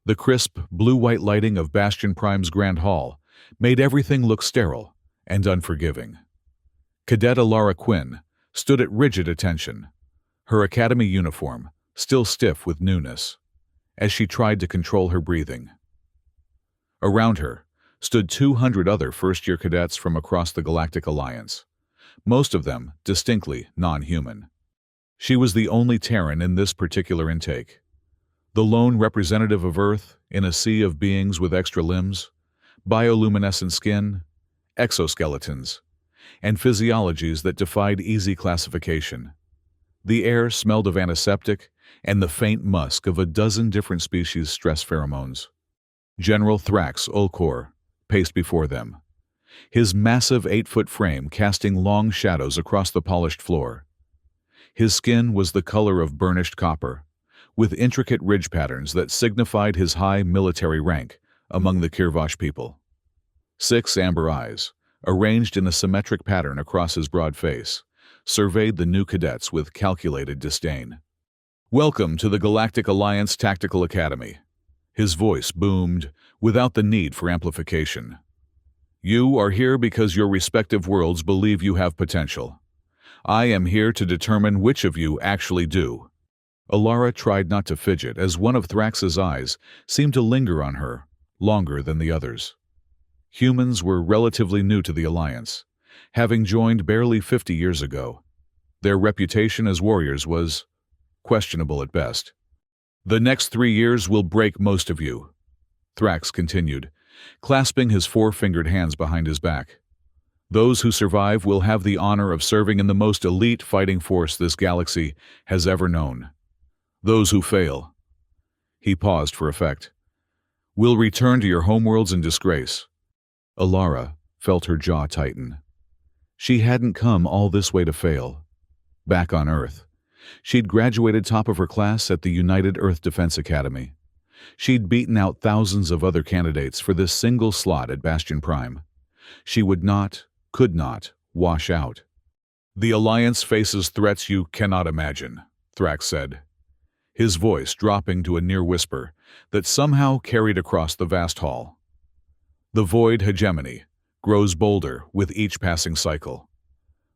The crisp, blue-white lighting of Bastion Prime's Grand Hall made everything look sterile and unforgiving. Cadet Alara Quinn stood at rigid attention, her academy uniform still stiff with newness, as she tried to control her breathing. Around her stood 200 other first-year cadets from across the Galactic Alliance, most of them distinctly non-human. She was the only Terran in this particular intake, the lone representative of Earth in a sea of beings with extra limbs, bioluminescent skin, exoskeletons, and physiologies that defied easy classification. The air smelled of antiseptic and the faint musk of a dozen different species' stress pheromones. General Thrax Ulcor paced before them, his massive 8-foot frame casting long shadows across the polished floor. His skin was the color of burnished copper, with intricate ridge patterns that signified his high military rank among the Kirvash people. 6 amber eyes, arranged in a symmetric pattern across his broad face, surveyed the new cadets with calculated disdain. "Welcome to the Galactic Alliance Tactical Academy." His voice boomed without the need for amplification. "You are here because your respective worlds believe you have potential. I am here to determine which of you actually do." Alara tried not to fidget as one of Thrax's eyes seemed to linger on her longer than the others. Humans were relatively new to the Alliance, having joined barely 50 years ago. Their reputation as warriors was questionable at best. "The next 3 years will break most of you," Thrax continued, clasping his 4-fingered hands behind his back. "Those who survive will have the honor of serving in the most elite fighting force this galaxy has ever known. Those who fail," he paused for effect, "will return to your homeworlds in disgrace." Alara felt her jaw tighten. She hadn't come all this way to fail. Back on Earth, she'd graduated top of her class at the United Earth Defense Academy. She'd beaten out thousands of other candidates for this single slot at Bastion Prime. She would not, could not, wash out. "The Alliance faces threats you cannot imagine," Thrax said, his voice dropping to a near whisper that somehow carried across the vast hall. "The void hegemony grows bolder with each passing cycle.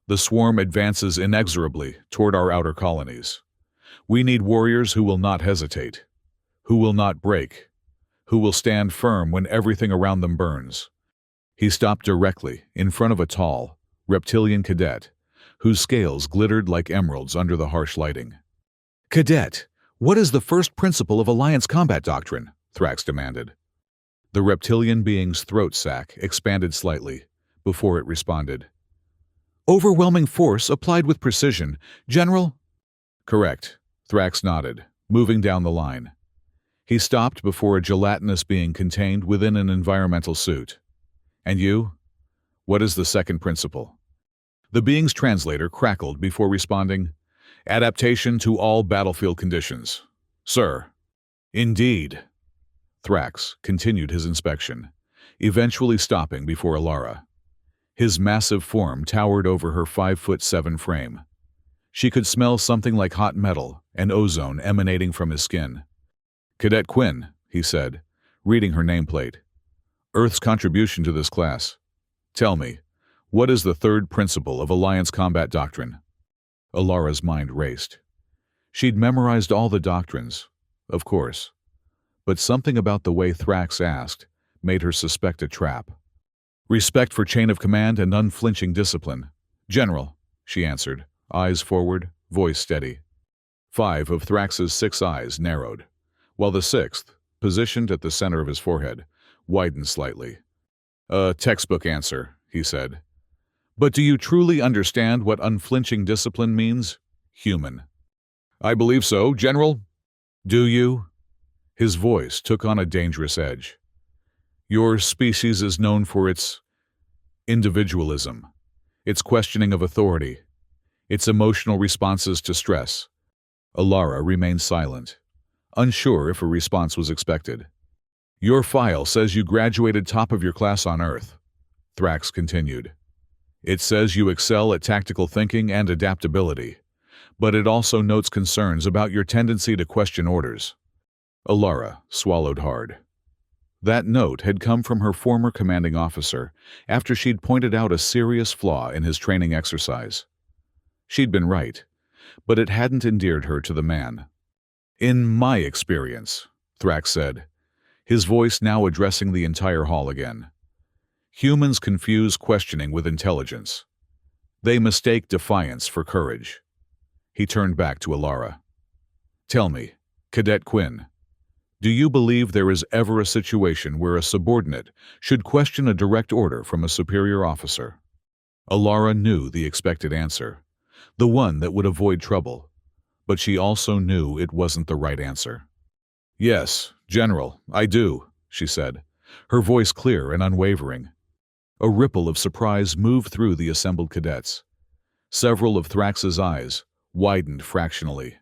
The swarm advances inexorably toward our outer colonies. We need warriors who will not hesitate, who will not break, who will stand firm when everything around them burns." He stopped directly in front of a tall, reptilian cadet, whose scales glittered like emeralds under the harsh lighting. "Cadet, what is the first principle of Alliance combat doctrine?" Thrax demanded. The reptilian being's throat sac expanded slightly before it responded. "Overwhelming force applied with precision, General." "Correct," Thrax nodded, moving down the line. He stopped before a gelatinous being contained within an environmental suit. "And you? What is the second principle?" The being's translator crackled before responding, "Adaptation to all battlefield conditions, sir." "Indeed." Thrax continued his inspection, eventually stopping before Alara. His massive form towered over her 5'7" frame. She could smell something like hot metal and ozone emanating from his skin. "Cadet Quinn," he said, reading her nameplate. "Earth's contribution to this class. Tell me, what is the third principle of Alliance combat doctrine?" Alara's mind raced. She'd memorized all the doctrines, of course, but something about the way Thrax asked made her suspect a trap. "Respect for chain of command and unflinching discipline, General," she answered, eyes forward, voice steady. 5 of Thrax's 6 eyes narrowed, while the 6th, positioned at the center of his forehead, widened slightly. "A textbook answer," he said. "But do you truly understand what unflinching discipline means? Human." "I believe so, General." "Do you?" His voice took on a dangerous edge. "Your species is known for its individualism, its questioning of authority, its emotional responses to stress." Alara remained silent, unsure if a response was expected. "Your file says you graduated top of your class on Earth," Thrax continued. "It says you excel at tactical thinking and adaptability, but it also notes concerns about your tendency to question orders. Alara swallowed hard. That note had come from her former commanding officer after she'd pointed out a serious flaw in his training exercise. She'd been right, but it hadn't endeared her to the man. "In my experience," Thrax said, his voice now addressing the entire hall again, "humans confuse questioning with intelligence. They mistake defiance for courage." He turned back to Alara. "Tell me, Cadet Quinn, do you believe there is ever a situation where a subordinate should question a direct order from a superior officer?" Alara knew the expected answer, the one that would avoid trouble, but she also knew it wasn't the right answer. "Yes, General, I do," she said, her voice clear and unwavering. A ripple of surprise moved through the assembled cadets. Several of Thrax's eyes widened fractionally.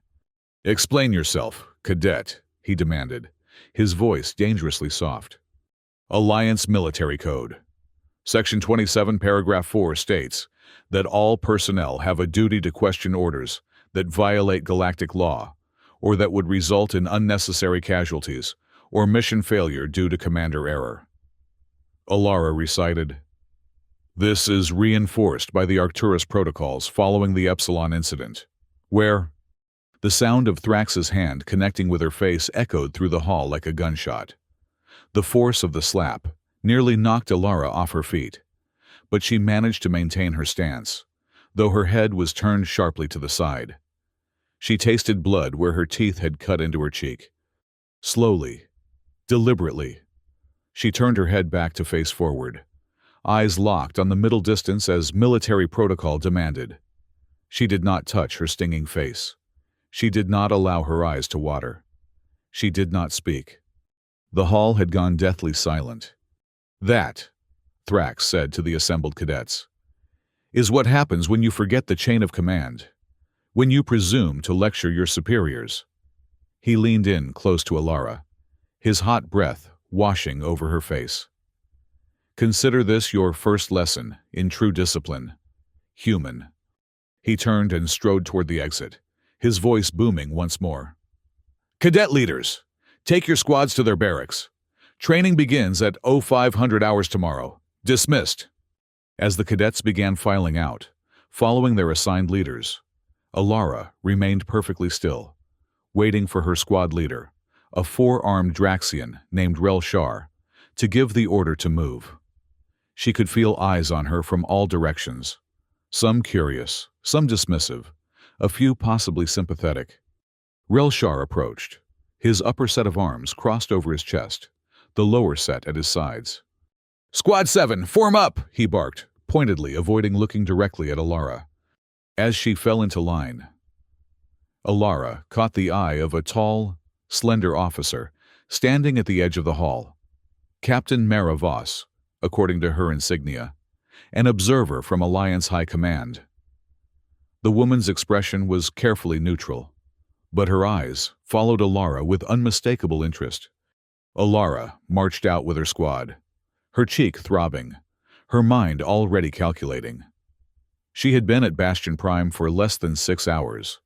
"Explain yourself, Cadet," he demanded, his voice dangerously soft. "Alliance Military Code. Section 27, Paragraph 4 states that all personnel have a duty to question orders that violate galactic law or that would result in unnecessary casualties or mission failure due to commander error." Alara recited. "This is reinforced by the Arcturus protocols following the Epsilon incident, where—" The sound of Thrax's hand connecting with her face echoed through the hall like a gunshot. The force of the slap nearly knocked Alara off her feet, but she managed to maintain her stance, though her head was turned sharply to the side. She tasted blood where her teeth had cut into her cheek. Slowly, deliberately, she turned her head back to face forward, eyes locked on the middle distance as military protocol demanded. She did not touch her stinging face. She did not allow her eyes to water. She did not speak. The hall had gone deathly silent. "That," Thrax said to the assembled cadets, "is what happens when you forget the chain of command, when you presume to lecture your superiors." He leaned in close to Alara, his hot breath washing over her face. "Consider this your first lesson in true discipline. Human." He turned and strode toward the exit, his voice booming once more. "Cadet leaders, take your squads to their barracks. Training begins at 0500 hours tomorrow. Dismissed." As the cadets began filing out, following their assigned leaders, Alara remained perfectly still, waiting for her squad leader, a four-armed Draxian named Relshar, to give the order to move. She could feel eyes on her from all directions, some curious, some dismissive, a few possibly sympathetic. Relshar approached, his upper set of arms crossed over his chest, the lower set at his sides. "Squad 7, form up!" he barked, pointedly avoiding looking directly at Alara. As she fell into line, Alara caught the eye of a tall, slender officer standing at the edge of the hall. Captain Mara Voss, according to her insignia, an observer from Alliance High Command. The woman's expression was carefully neutral, but her eyes followed Alara with unmistakable interest. Alara marched out with her squad, her cheek throbbing, her mind already calculating. She had been at Bastion Prime for less than 6 hours,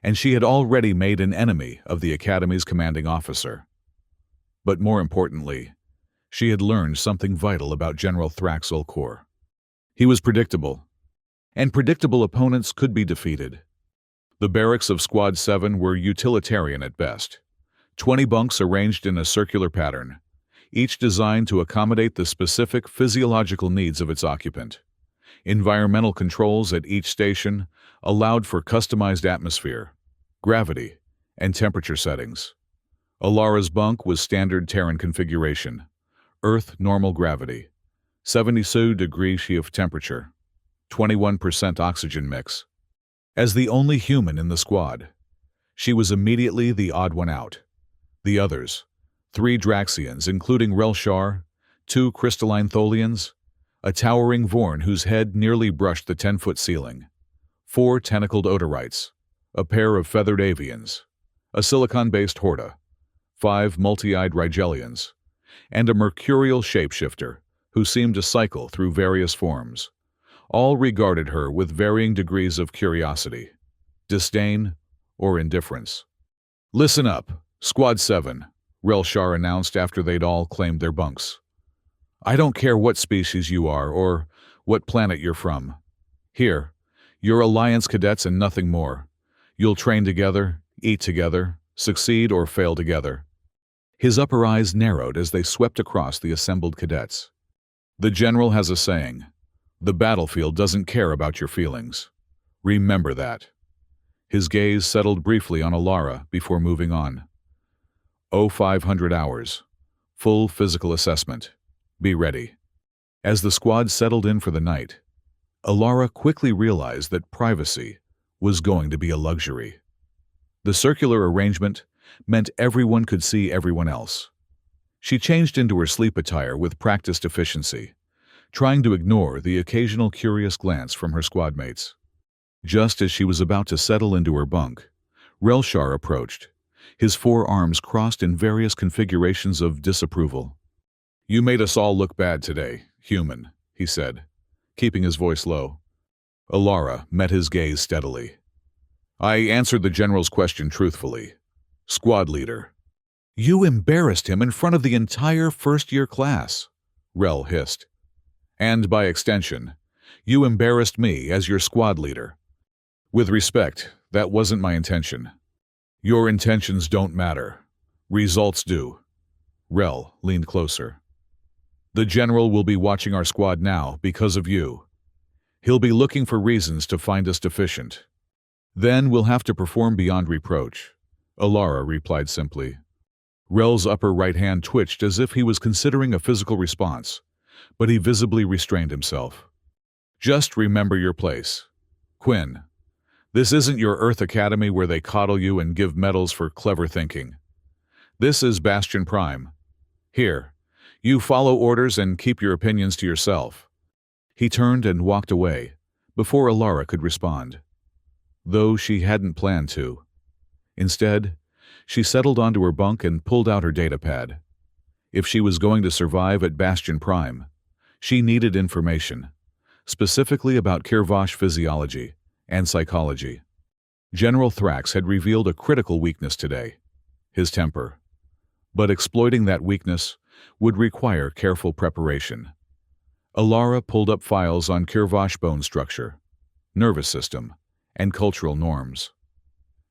and she had already made an enemy of the Academy's commanding officer. But more importantly, she had learned something vital about General Thrax Ulcor. He was predictable, and predictable opponents could be defeated. The barracks of Squad 7 were utilitarian at best. 20 bunks arranged in a circular pattern, each designed to accommodate the specific physiological needs of its occupant. Environmental controls at each station allowed for customized atmosphere, gravity, and temperature settings. Alara's bunk was standard Terran configuration, Earth normal gravity, 72-degree Shift temperature, 21% oxygen mix. As the only human in the squad, she was immediately the odd one out. The others, 3 Draxians including Relshar, 2 crystalline Tholians, a towering Vorn whose head nearly brushed the 10-foot ceiling, 4 tentacled Odorites, a pair of feathered Avians, a silicon-based Horta, 5 multi-eyed Rigelians, and a mercurial shapeshifter who seemed to cycle through various forms. All regarded her with varying degrees of curiosity, disdain, or indifference. "Listen up, Squad 7," Relshar announced after they'd all claimed their bunks. I don't care what species you are or what planet you're from. Here, you're Alliance cadets and nothing more. You'll train together, eat together, succeed or fail together. His upper eyes narrowed as they swept across the assembled cadets. The general has a saying, the battlefield doesn't care about your feelings. Remember that. His gaze settled briefly on Alara before moving on. 0500 hours. Full physical assessment. Be ready. As the squad settled in for the night, Alara quickly realized that privacy was going to be a luxury. The circular arrangement meant everyone could see everyone else. She changed into her sleep attire with practiced efficiency, trying to ignore the occasional curious glance from her squad mates. Just as she was about to settle into her bunk, Relshar approached, his four arms crossed in various configurations of disapproval. You made us all look bad today, human, he said, keeping his voice low. Alara met his gaze steadily. I answered the general's question truthfully. Squad leader. You embarrassed him in front of the entire first-year class, Rel hissed. And by extension, you embarrassed me as your squad leader. With respect, that wasn't my intention. Your intentions don't matter. Results do. Rel leaned closer. The general will be watching our squad now because of you. He'll be looking for reasons to find us deficient. Then we'll have to perform beyond reproach, Alara replied simply. Rel's upper right hand twitched as if he was considering a physical response, but he visibly restrained himself. Just remember your place. Quinn, this isn't your Earth Academy where they coddle you and give medals for clever thinking. This is Bastion Prime. Here, you follow orders and keep your opinions to yourself. He turned and walked away, before Alara could respond. Though she hadn't planned to. Instead, she settled onto her bunk and pulled out her datapad. If she was going to survive at Bastion Prime, she needed information, specifically about Kirvash physiology and psychology. General Thrax had revealed a critical weakness today, his temper. But exploiting that weakness would require careful preparation. Alara pulled up files on Kirvash bone structure, nervous system, and cultural norms.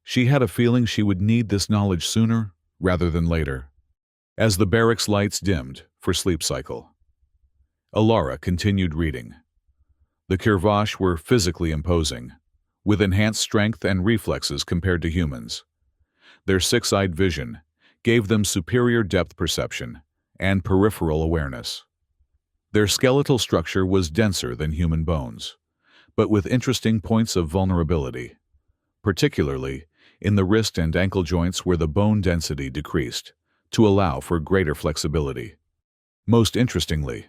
She had a feeling she would need this knowledge sooner rather than later. As the barracks lights dimmed for sleep cycle, Alara continued reading. The Kirvash were physically imposing, with enhanced strength and reflexes compared to humans. Their six-eyed vision gave them superior depth perception and peripheral awareness. Their skeletal structure was denser than human bones, but with interesting points of vulnerability, particularly in the wrist and ankle joints where the bone density decreased to allow for greater flexibility. Most interestingly,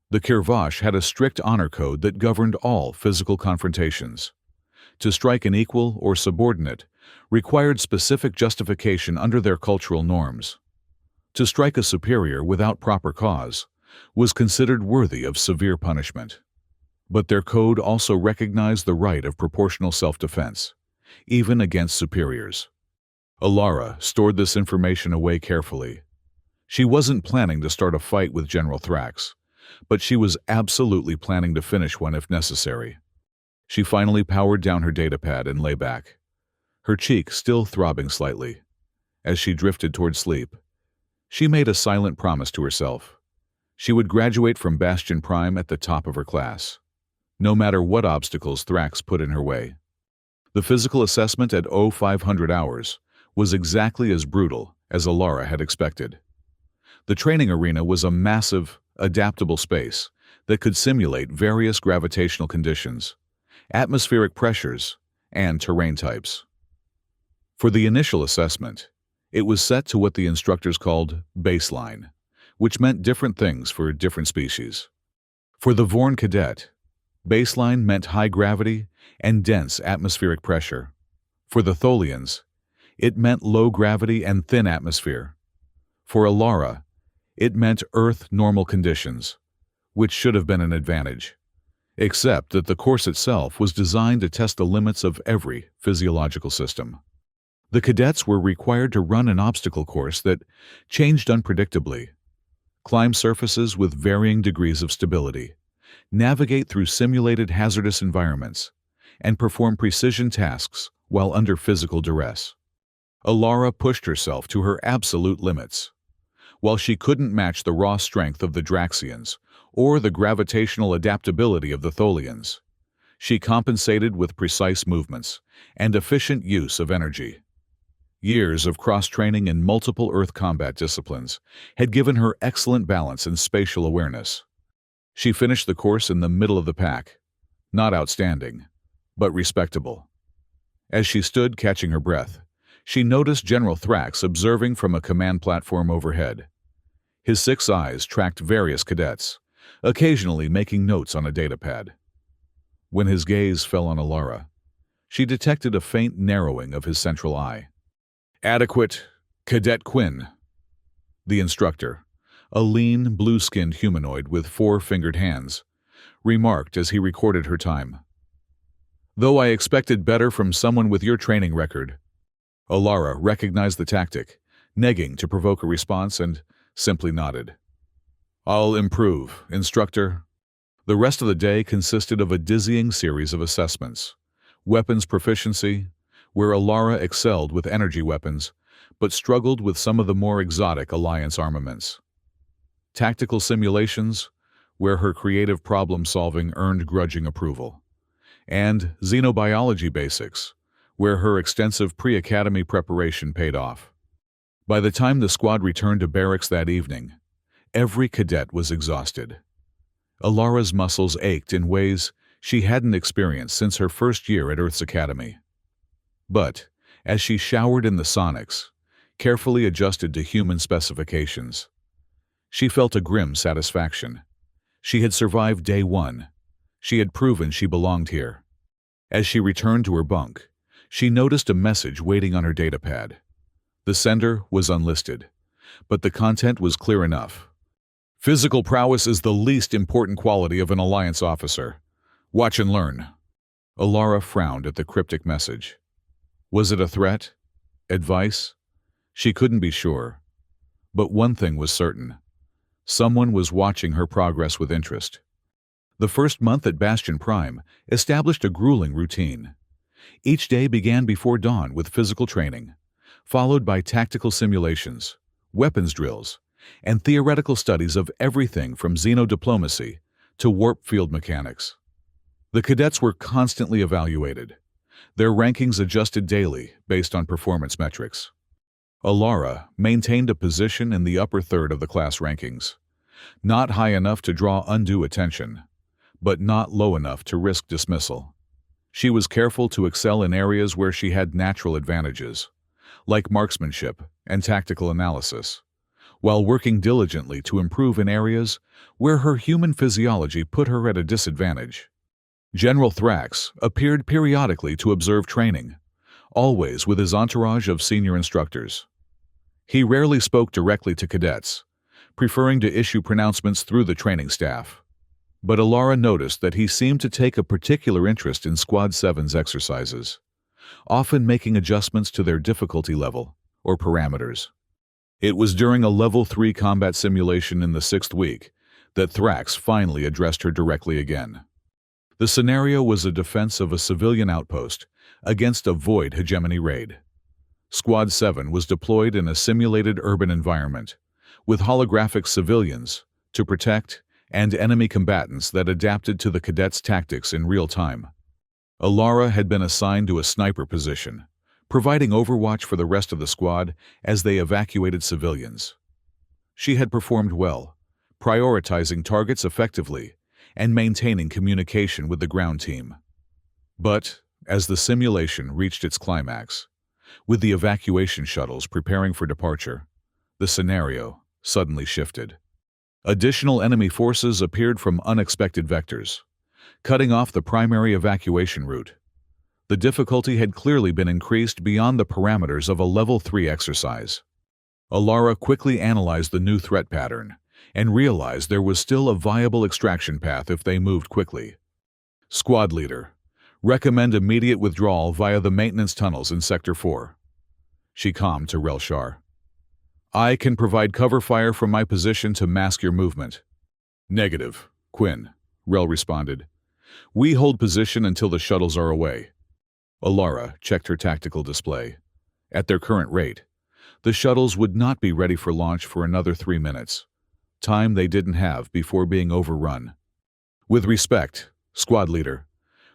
the Kirvash had a strict honor code that governed all physical confrontations. To strike an equal or subordinate required specific justification under their cultural norms. To strike a superior without proper cause was considered worthy of severe punishment. But their code also recognized the right of proportional self-defense, even against superiors. Alara stored this information away carefully. She wasn't planning to start a fight with General Thrax, but she was absolutely planning to finish one if necessary. She finally powered down her datapad and lay back, her cheek still throbbing slightly. As she drifted toward sleep, she made a silent promise to herself. She would graduate from Bastion Prime at the top of her class, no matter what obstacles Thrax put in her way. The physical assessment at 0500 hours was exactly as brutal as Alara had expected. The training arena was a massive, adaptable space that could simulate various gravitational conditions, atmospheric pressures, and terrain types. For the initial assessment, it was set to what the instructors called baseline, which meant different things for different species. For the Vorn Cadet, baseline meant high gravity and dense atmospheric pressure. For the Tholians, it meant low gravity and thin atmosphere. For Alara, it meant Earth normal conditions, which should have been an advantage, except that the course itself was designed to test the limits of every physiological system. The cadets were required to run an obstacle course that changed unpredictably, climb surfaces with varying degrees of stability, navigate through simulated hazardous environments, and perform precision tasks while under physical duress. Alara pushed herself to her absolute limits. While she couldn't match the raw strength of the Draxians or the gravitational adaptability of the Tholians, she compensated with precise movements and efficient use of energy. Years of cross-training in multiple Earth combat disciplines had given her excellent balance and spatial awareness. She finished the course in the middle of the pack, not outstanding, but respectable. As she stood catching her breath, she noticed General Thrax observing from a command platform overhead. His 6 eyes tracked various cadets, occasionally making notes on a datapad. When his gaze fell on Alara, she detected a faint narrowing of his central eye. "Adequate, Cadet Quinn," the instructor, a lean, blue-skinned humanoid with 4-fingered hands, remarked as he recorded her time. "Though I expected better from someone with your training record." Alara recognized the tactic, negging to provoke a response, and simply nodded. "I'll improve, instructor." The rest of the day consisted of a dizzying series of assessments. Weapons proficiency, where Alara excelled with energy weapons, but struggled with some of the more exotic Alliance armaments. Tactical simulations, where her creative problem-solving earned grudging approval. And xenobiology basics, where her extensive pre-academy preparation paid off. By the time the squad returned to barracks that evening, every cadet was exhausted. Alara's muscles ached in ways she hadn't experienced since her first year at Earth's Academy. But, as she showered in the sonics, carefully adjusted to human specifications, she felt a grim satisfaction. She had survived day 1. She had proven she belonged here. As she returned to her bunk, she noticed a message waiting on her datapad. The sender was unlisted, but the content was clear enough. "Physical prowess is the least important quality of an Alliance officer. Watch and learn." Alara frowned at the cryptic message. Was it a threat? Advice? She couldn't be sure. But one thing was certain. Someone was watching her progress with interest. The first month at Bastion Prime established a grueling routine. Each day began before dawn with physical training, followed by tactical simulations, weapons drills, and theoretical studies of everything from xenodiplomacy to warp field mechanics. The cadets were constantly evaluated, their rankings adjusted daily based on performance metrics. Alara maintained a position in the upper third of the class rankings, not high enough to draw undue attention, but not low enough to risk dismissal. She was careful to excel in areas where she had natural advantages, like marksmanship and tactical analysis, while working diligently to improve in areas where her human physiology put her at a disadvantage. General Thrax appeared periodically to observe training, always with his entourage of senior instructors. He rarely spoke directly to cadets, preferring to issue pronouncements through the training staff. But Alara noticed that he seemed to take a particular interest in Squad 7's exercises, often making adjustments to their difficulty level or parameters. It was during a Level 3 combat simulation in the 6th week that Thrax finally addressed her directly again. The scenario was a defense of a civilian outpost against a void hegemony raid. Squad 7 was deployed in a simulated urban environment, with holographic civilians to protect and enemy combatants that adapted to the cadets' tactics in real time. Alara had been assigned to a sniper position, providing overwatch for the rest of the squad as they evacuated civilians. She had performed well, prioritizing targets effectively and maintaining communication with the ground team. But, as the simulation reached its climax, with the evacuation shuttles preparing for departure, the scenario suddenly shifted. Additional enemy forces appeared from unexpected vectors, cutting off the primary evacuation route. The difficulty had clearly been increased beyond the parameters of a Level 3 exercise. Alara quickly analyzed the new threat pattern and realized there was still a viable extraction path if they moved quickly. Squad Leader, recommend immediate withdrawal via the maintenance tunnels in Sector 4. she calmed to Relshar. I can provide cover fire from my position to mask your movement. Negative, Quinn, Rel responded. We hold position until the shuttles are away. Alara checked her tactical display. At their current rate, the shuttles would not be ready for launch for another 3 minutes, time they didn't have before being overrun. With respect, squad leader,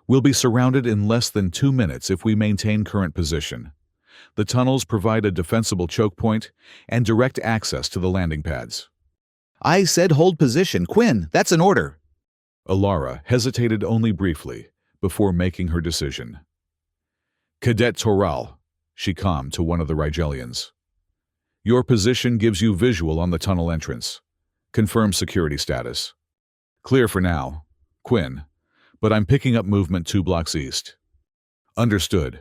we'll be surrounded in less than 2 minutes if we maintain current position. The tunnels provide a defensible choke point and direct access to the landing pads. I said hold position, Quinn. That's an order. Alara hesitated only briefly before making her decision. Cadet Toral, she calmed to one of the Rigelians. Your position gives you visual on the tunnel entrance. Confirm security status. Clear for now, Quinn, but I'm picking up movement 2 blocks east. Understood.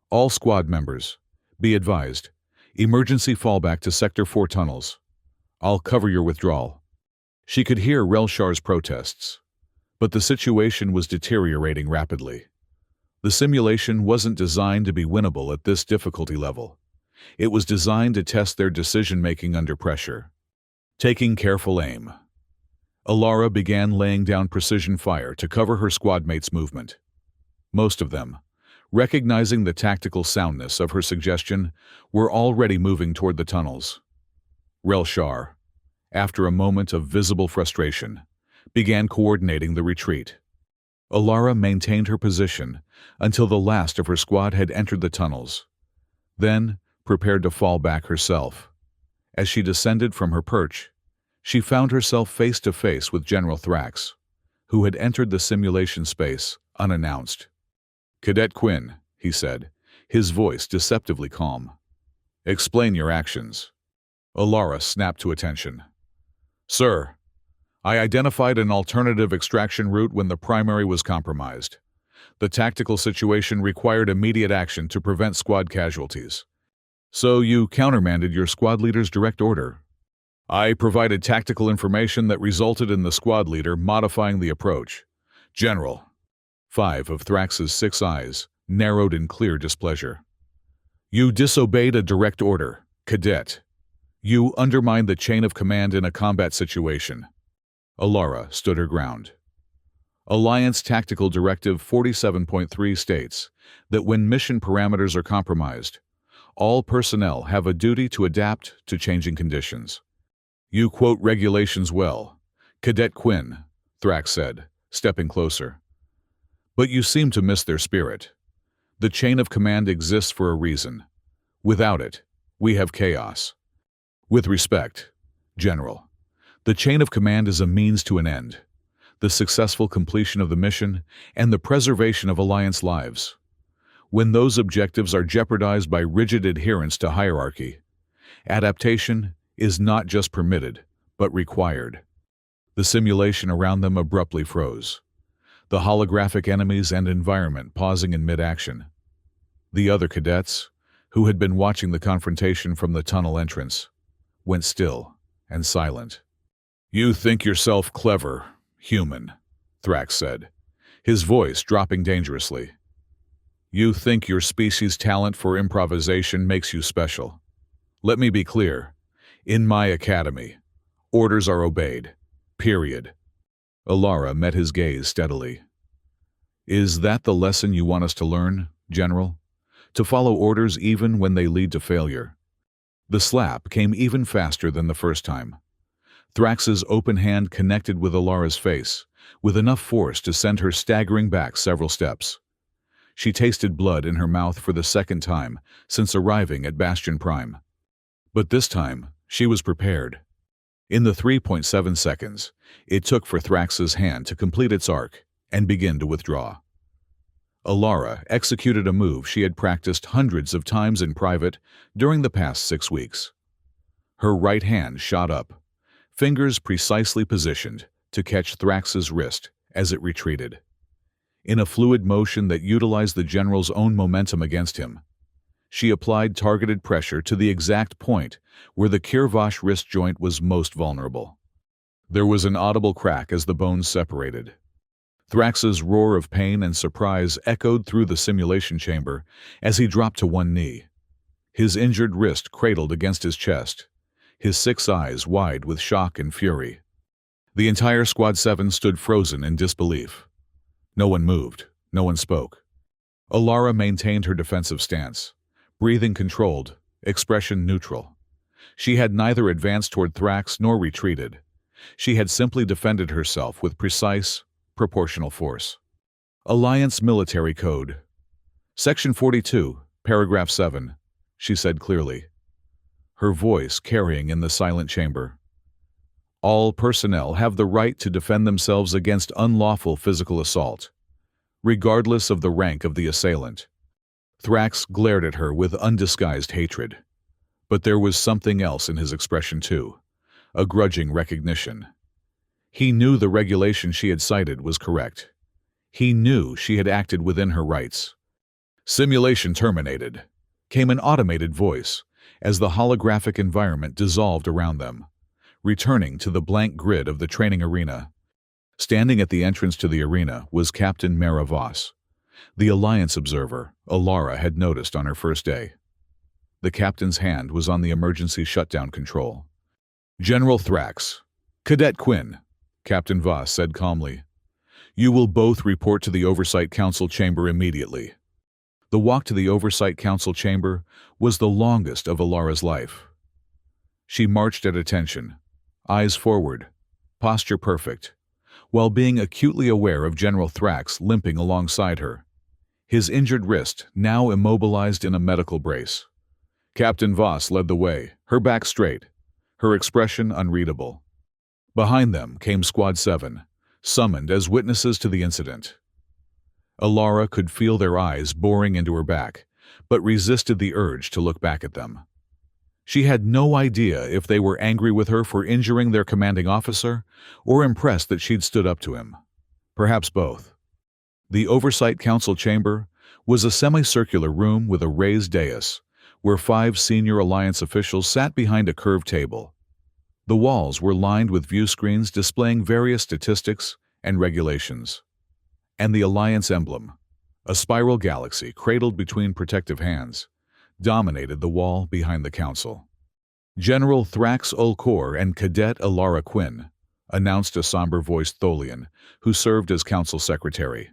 All squad members, be advised. Emergency fallback to Sector 4 tunnels. I'll cover your withdrawal. She could hear Relshar's protests, but the situation was deteriorating rapidly. The simulation wasn't designed to be winnable at this difficulty level. It was designed to test their decision-making under pressure. Taking careful aim, Alara began laying down precision fire to cover her squad mates' movement. Most of them, recognizing the tactical soundness of her suggestion, were already moving toward the tunnels. Relshar, after a moment of visible frustration, began coordinating the retreat. Alara maintained her position until the last of her squad had entered the tunnels, then prepared to fall back herself. As she descended from her perch, she found herself face to face with General Thrax, who had entered the simulation space unannounced. Cadet Quinn, he said, his voice deceptively calm. Explain your actions. Alara snapped to attention. Sir, I identified an alternative extraction route when the primary was compromised. The tactical situation required immediate action to prevent squad casualties. So you countermanded your squad leader's direct order. I provided tactical information that resulted in the squad leader modifying the approach. General. 5 of Thrax's 6 eyes narrowed in clear displeasure. You disobeyed a direct order, Cadet. You undermined the chain of command in a combat situation. Alara stood her ground. Alliance Tactical Directive 47.3 states that when mission parameters are compromised, all personnel have a duty to adapt to changing conditions. You quote regulations well, Cadet Quinn, Thrax said, stepping closer. But you seem to miss their spirit. The chain of command exists for a reason. Without it, we have chaos. With respect, General, the chain of command is a means to an end, the successful completion of the mission and the preservation of Alliance lives. When those objectives are jeopardized by rigid adherence to hierarchy, adaptation is not just permitted, but required. The simulation around them abruptly froze, the holographic enemies and environment pausing in mid-action. The other cadets, who had been watching the confrontation from the tunnel entrance, went still and silent. You think yourself clever, human, Thrax said, his voice dropping dangerously. You think your species' talent for improvisation makes you special. Let me be clear. In my academy, orders are obeyed. Period. Alara met his gaze steadily. Is that the lesson you want us to learn, General? To follow orders even when they lead to failure? The slap came even faster than the first time. Thrax's open hand connected with Alara's face, with enough force to send her staggering back several steps. She tasted blood in her mouth for the second time since arriving at Bastion Prime. But this time, she was prepared. In the 3.7 seconds it took for Thrax's hand to complete its arc and begin to withdraw, Alara executed a move she had practiced hundreds of times in private during the past 6 weeks. Her right hand shot up, fingers precisely positioned to catch Thrax's wrist as it retreated. In a fluid motion that utilized the general's own momentum against him, she applied targeted pressure to the exact point where the Kirvash wrist joint was most vulnerable. There was an audible crack as the bones separated. Thrax's roar of pain and surprise echoed through the simulation chamber as he dropped to one knee. his injured wrist cradled against his chest, his 6 eyes wide with shock and fury. The entire Squad 7 stood frozen in disbelief. No one moved, no one spoke. Alara maintained her defensive stance, breathing controlled, expression neutral. She had neither advanced toward Thrax nor retreated. She had simply defended herself with precise, proportional force. Alliance Military Code. Section 42, Paragraph 7, she said clearly, her voice carrying in the silent chamber. All personnel have the right to defend themselves against unlawful physical assault, regardless of the rank of the assailant. Thrax glared at her with undisguised hatred. But there was something else in his expression too, a grudging recognition. He knew the regulation she had cited was correct. He knew she had acted within her rights. Simulation terminated, came an automated voice, as the holographic environment dissolved around them, returning to the blank grid of the training arena. Standing at the entrance to the arena was Captain Mara Voss, the Alliance observer Alara had noticed on her first day. The captain's hand was on the emergency shutdown control. General Thrax, Cadet Quinn, Captain Voss said calmly. You will both report to the Oversight Council chamber immediately. The walk to the Oversight Council chamber was the longest of Alara's life. She marched at attention, eyes forward, posture perfect, while being acutely aware of General Thrax limping alongside her, his injured wrist now immobilized in a medical brace. Captain Voss led the way, her back straight, her expression unreadable. Behind them came Squad 7, summoned as witnesses to the incident. Alara could feel their eyes boring into her back, but resisted the urge to look back at them. She had no idea if they were angry with her for injuring their commanding officer or impressed that she'd stood up to him. Perhaps both. The Oversight Council chamber was a semicircular room with a raised dais, where 5 senior Alliance officials sat behind a curved table. The walls were lined with view screens displaying various statistics and regulations. And the Alliance emblem, a spiral galaxy cradled between protective hands, dominated the wall behind the council. General Thrax Ulcor and Cadet Alara Quinn, announced a somber-voiced Tholian, who served as council secretary.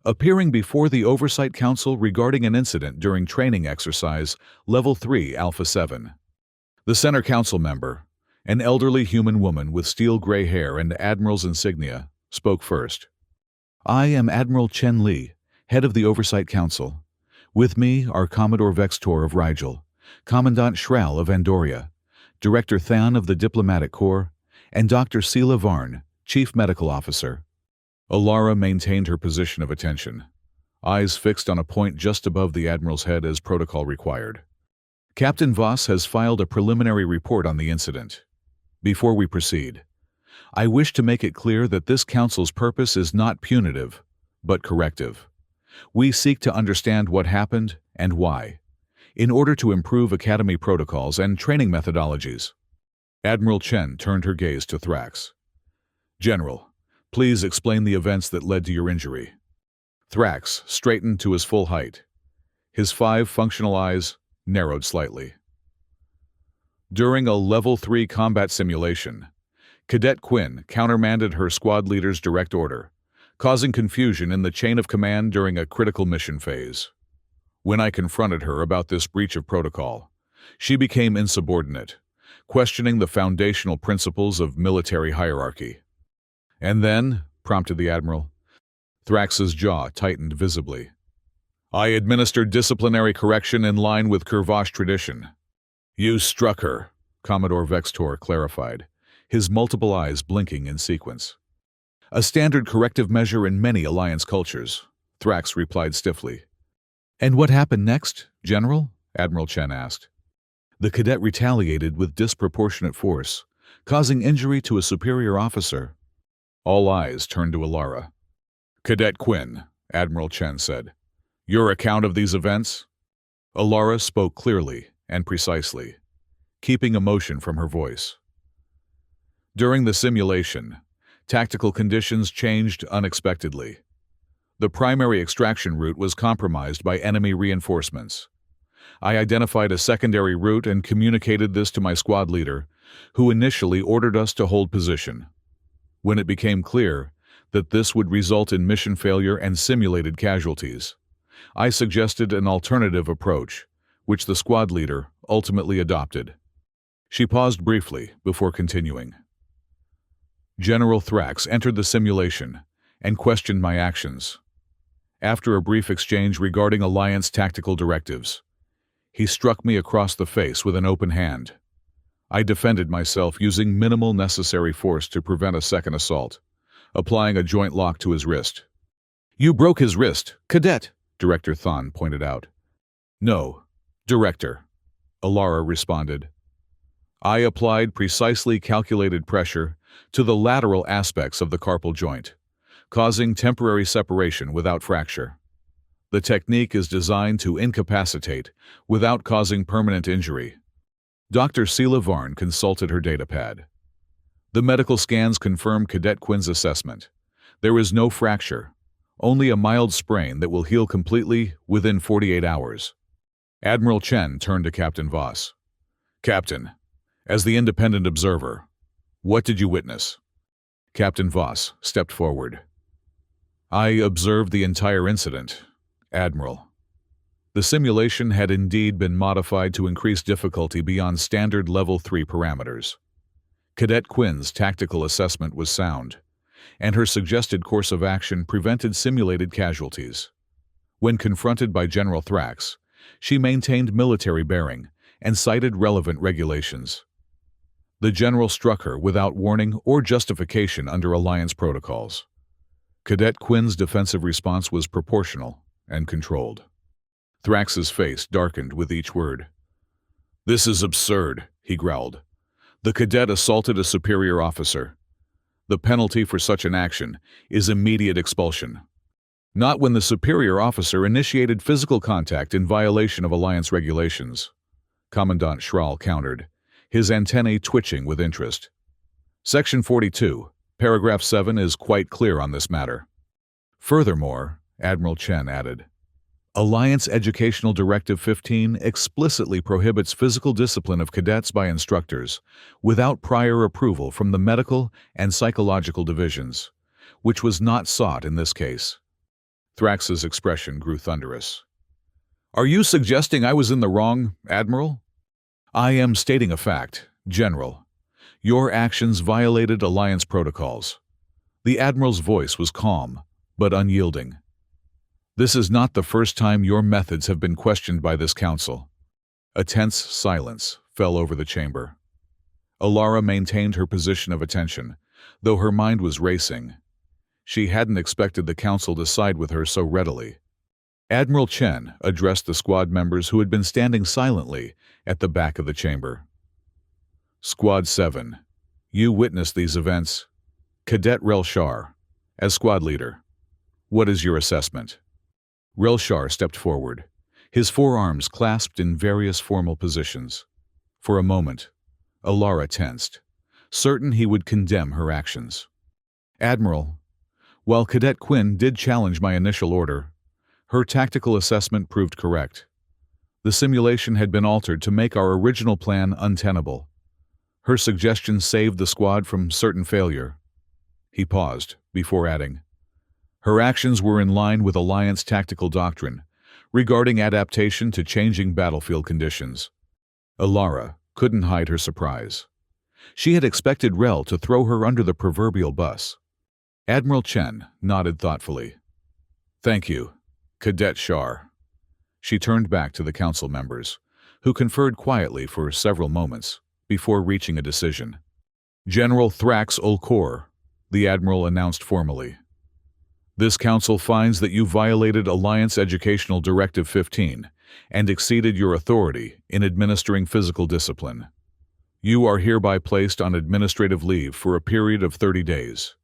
Appearing before the Oversight Council regarding an incident during training exercise Level 3 Alpha 7. The center council member, an elderly human woman with steel-gray hair and admiral's insignia, spoke first. I am Admiral Chen Li, head of the Oversight Council. With me are Commodore Vextor of Rigel, Commandant Shrall of Andoria, Director Than of the Diplomatic Corps, and Dr. Sela Varn, Chief Medical Officer. Alara maintained her position of attention, eyes fixed on a point just above the Admiral's head as protocol required. Captain Voss has filed a preliminary report on the incident. Before we proceed, I wish to make it clear that this Council's purpose is not punitive, but corrective. We seek to understand what happened and why, in order to improve Academy protocols and training methodologies. Admiral Chen turned her gaze to Thrax. General, please explain the events that led to your injury. Thrax straightened to his full height. His 5 functional eyes narrowed slightly. During a Level 3 combat simulation, Cadet Quinn countermanded her squad leader's direct order, causing confusion in the chain of command during a critical mission phase. When I confronted her about this breach of protocol, she became insubordinate, questioning the foundational principles of military hierarchy. And then, prompted the Admiral, Thrax's jaw tightened visibly. I administered disciplinary correction in line with Kurvash tradition. You struck her, Commodore Vextor clarified, his multiple eyes blinking in sequence. A standard corrective measure in many Alliance cultures, Thrax replied stiffly. And what happened next, General? Admiral Chen asked. The cadet retaliated with disproportionate force, causing injury to a superior officer. All eyes turned to Alara. Cadet Quinn, Admiral Chen said. Your account of these events? Alara spoke clearly and precisely, keeping emotion from her voice. During the simulation, tactical conditions changed unexpectedly. The primary extraction route was compromised by enemy reinforcements. I identified a secondary route and communicated this to my squad leader, who initially ordered us to hold position. When it became clear that this would result in mission failure and simulated casualties, I suggested an alternative approach, which the squad leader ultimately adopted. She paused briefly before continuing. General Thrax entered the simulation and questioned my actions. After a brief exchange regarding Alliance tactical directives, he struck me across the face with an open hand. I defended myself using minimal necessary force to prevent a second assault, applying a joint lock to his wrist. You broke his wrist, Cadet, Director Thon pointed out. No, Director, Alara responded. I applied precisely calculated pressure to the lateral aspects of the carpal joint, causing temporary separation without fracture. The technique is designed to incapacitate without causing permanent injury. Dr. Sela Varn consulted her datapad. The medical scans confirm Cadet Quinn's assessment. There is no fracture, only a mild sprain that will heal completely within 48 hours. Admiral Chen turned to Captain Voss. Captain, as the independent observer, what did you witness? Captain Voss stepped forward. I observed the entire incident, Admiral. The simulation had indeed been modified to increase difficulty beyond standard Level 3 parameters. Cadet Quinn's tactical assessment was sound, and her suggested course of action prevented simulated casualties. When confronted by General Thrax, she maintained military bearing and cited relevant regulations. The General struck her without warning or justification under Alliance protocols. Cadet Quinn's defensive response was proportional and controlled. Thrax's face darkened with each word. This is absurd, he growled. The cadet assaulted a superior officer. The penalty for such an action is immediate expulsion. Not when the superior officer initiated physical contact in violation of Alliance regulations, Commandant Schral countered, his antennae twitching with interest. Section 42, paragraph 7 is quite clear on this matter. Furthermore, Admiral Chen added, Alliance Educational Directive 15 explicitly prohibits physical discipline of cadets by instructors without prior approval from the medical and psychological divisions, which was not sought in this case. Thrax's expression grew thunderous. Are you suggesting I was in the wrong, Admiral? I am stating a fact, General. Your actions violated Alliance protocols. The Admiral's voice was calm, but unyielding. This is not the first time your methods have been questioned by this council. A tense silence fell over the chamber. Alara maintained her position of attention, though her mind was racing. She hadn't expected the council to side with her so readily. Admiral Chen addressed the squad members who had been standing silently at the back of the chamber. Squad 7, you witnessed these events. Cadet Relshar, as squad leader, what is your assessment? Relshar stepped forward, his forearms clasped in various formal positions. For a moment, Alara tensed, certain he would condemn her actions. Admiral, while Cadet Quinn did challenge my initial order, her tactical assessment proved correct. The simulation had been altered to make our original plan untenable. Her suggestion saved the squad from certain failure. He paused, before adding, her actions were in line with Alliance tactical doctrine regarding adaptation to changing battlefield conditions. Alara couldn't hide her surprise. She had expected Rel to throw her under the proverbial bus. Admiral Chen nodded thoughtfully. Thank you, Cadet Shar. She turned back to the council members, who conferred quietly for several moments before reaching a decision. General Thrax Ulkor, the Admiral announced formally. This council finds that you violated Alliance Educational Directive 15 and exceeded your authority in administering physical discipline. You are hereby placed on administrative leave for a period of 30 days,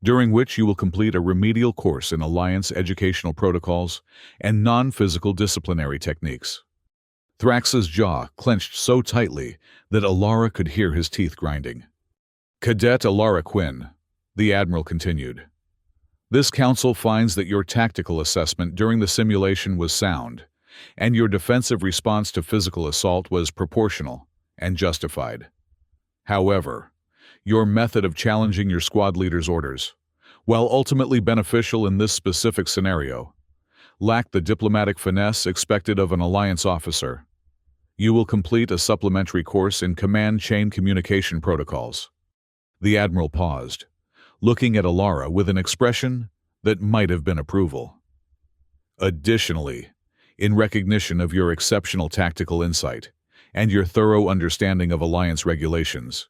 during which you will complete a remedial course in Alliance educational protocols and non-physical disciplinary techniques. Thrax's jaw clenched so tightly that Alara could hear his teeth grinding. Cadet Alara Quinn, the Admiral continued. This council finds that your tactical assessment during the simulation was sound and your defensive response to physical assault was proportional and justified. However, your method of challenging your squad leader's orders, while ultimately beneficial in this specific scenario, lacked the diplomatic finesse expected of an Alliance officer. You will complete a supplementary course in command chain communication protocols. The Admiral paused, looking at Alara with an expression that might have been approval. Additionally, in recognition of your exceptional tactical insight and your thorough understanding of Alliance regulations,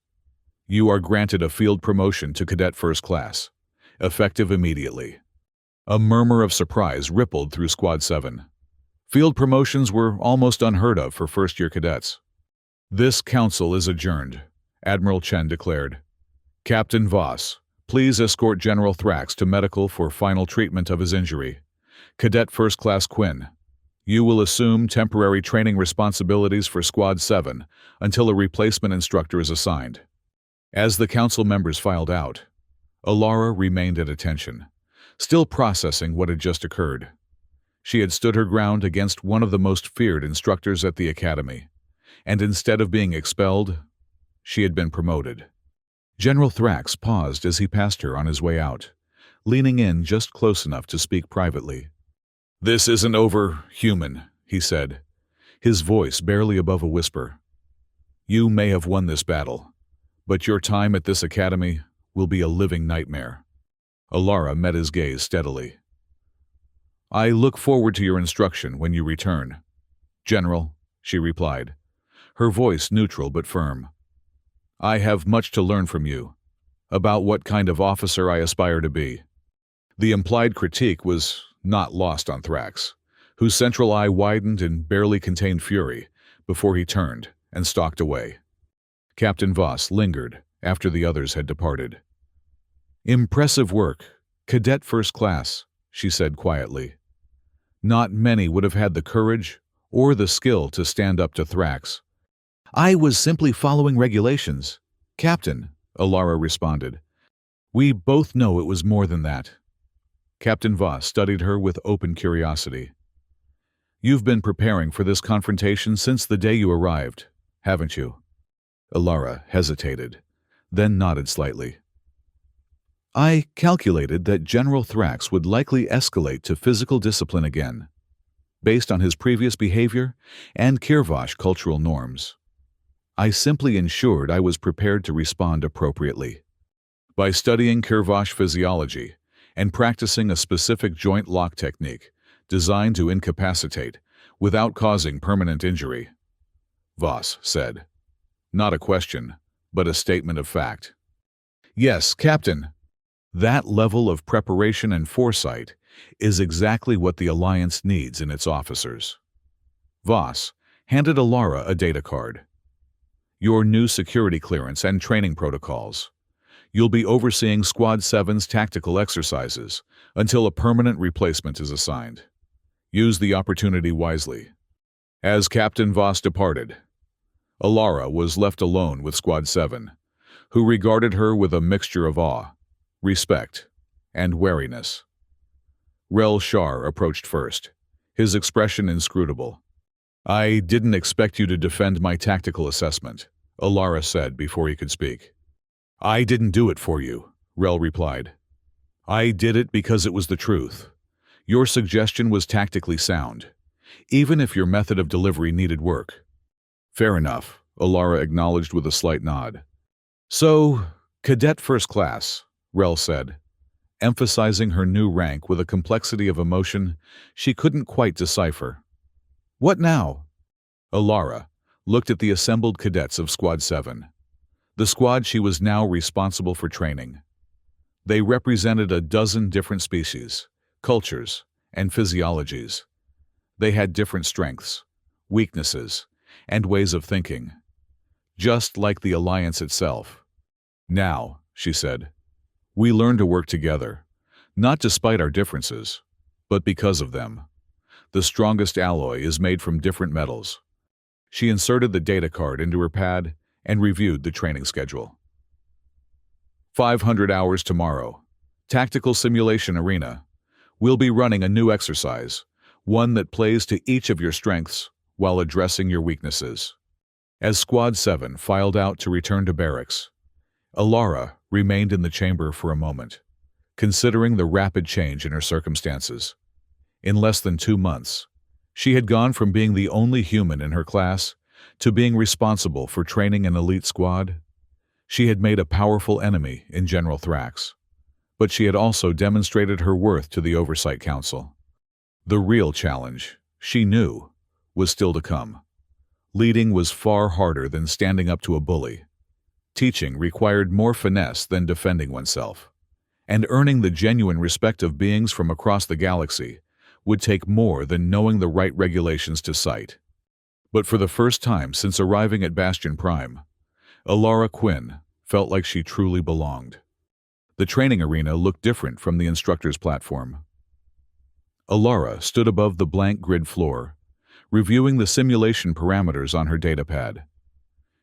you are granted a field promotion to Cadet First Class, effective immediately. A murmur of surprise rippled through Squad 7. Field promotions were almost unheard of for first-year cadets. "This council is adjourned," Admiral Chen declared. "Captain Voss, please escort General Thrax to medical for final treatment of his injury. Cadet First Class Quinn, you will assume temporary training responsibilities for Squad 7 until a replacement instructor is assigned." As the council members filed out, Alara remained at attention, still processing what had just occurred. She had stood her ground against one of the most feared instructors at the academy, and instead of being expelled, she had been promoted. General Thrax paused as he passed her on his way out, leaning in just close enough to speak privately. "This isn't over, human," he said, his voice barely above a whisper. "You may have won this battle, but your time at this academy will be a living nightmare." Alara met his gaze steadily. "I look forward to your instruction when you return, General," she replied, her voice neutral but firm. "I have much to learn from you, about what kind of officer I aspire to be." The implied critique was not lost on Thrax, whose central eye widened in barely contained fury before he turned and stalked away. Captain Voss lingered after the others had departed. "Impressive work, Cadet First Class," she said quietly. Not many would have had the courage or the skill to stand up to Thrax. I was simply following regulations, Captain, Alara responded. We both know it was more than that. Captain Voss studied her with open curiosity. "You've been preparing for this confrontation since the day you arrived, haven't you?" Alara hesitated, then nodded slightly. "I calculated that General Thrax would likely escalate to physical discipline again, based on his previous behavior and Kirvash cultural norms. I simply ensured I was prepared to respond appropriately. By studying Kirvash physiology and practicing a specific joint lock technique designed to incapacitate without causing permanent injury," Voss said. Not a question, but a statement of fact. "Yes, Captain. That level of preparation and foresight is exactly what the Alliance needs in its officers." Voss handed Alara a data card. "Your new security clearance and training protocols. You'll be overseeing Squad 7's tactical exercises until a permanent replacement is assigned. Use the opportunity wisely." As Captain Voss departed, Alara was left alone with Squad 7, who regarded her with a mixture of awe, respect, and wariness. Rel Shar approached first, his expression inscrutable. "I didn't expect you to defend my tactical assessment," Alara said before he could speak. "I didn't do it for you," Rel replied. "I did it because it was the truth. Your suggestion was tactically sound, even if your method of delivery needed work." "Fair enough," Alara acknowledged with a slight nod. "So, Cadet First Class," Rel said, emphasizing her new rank with a complexity of emotion she couldn't quite decipher. "What now?" Alara looked at the assembled cadets of Squad 7, the squad she was now responsible for training. They represented a dozen different species, cultures, and physiologies. They had different strengths, weaknesses, and ways of thinking, just like the Alliance itself. "Now," she said, "we learn to work together, not despite our differences, but because of them. The strongest alloy is made from different metals." She inserted the data card into her pad and reviewed the training schedule. 500 hours tomorrow. Tactical Simulation Arena. We'll be running a new exercise, one that plays to each of your strengths while addressing your weaknesses. As Squad 7 filed out to return to barracks, Alara remained in the chamber for a moment, considering the rapid change in her circumstances. In less than 2 months, she had gone from being the only human in her class to being responsible for training an elite squad. She had made a powerful enemy in General Thrax, but she had also demonstrated her worth to the Oversight Council. The real challenge, she knew, was still to come. Leading was far harder than standing up to a bully. Teaching required more finesse than defending oneself, and earning the genuine respect of beings from across the galaxy would take more than knowing the right regulations to cite. But for the first time since arriving at Bastion Prime, Alara Quinn felt like she truly belonged. The training arena looked different from the instructor's platform. Alara stood above the blank grid floor, reviewing the simulation parameters on her datapad.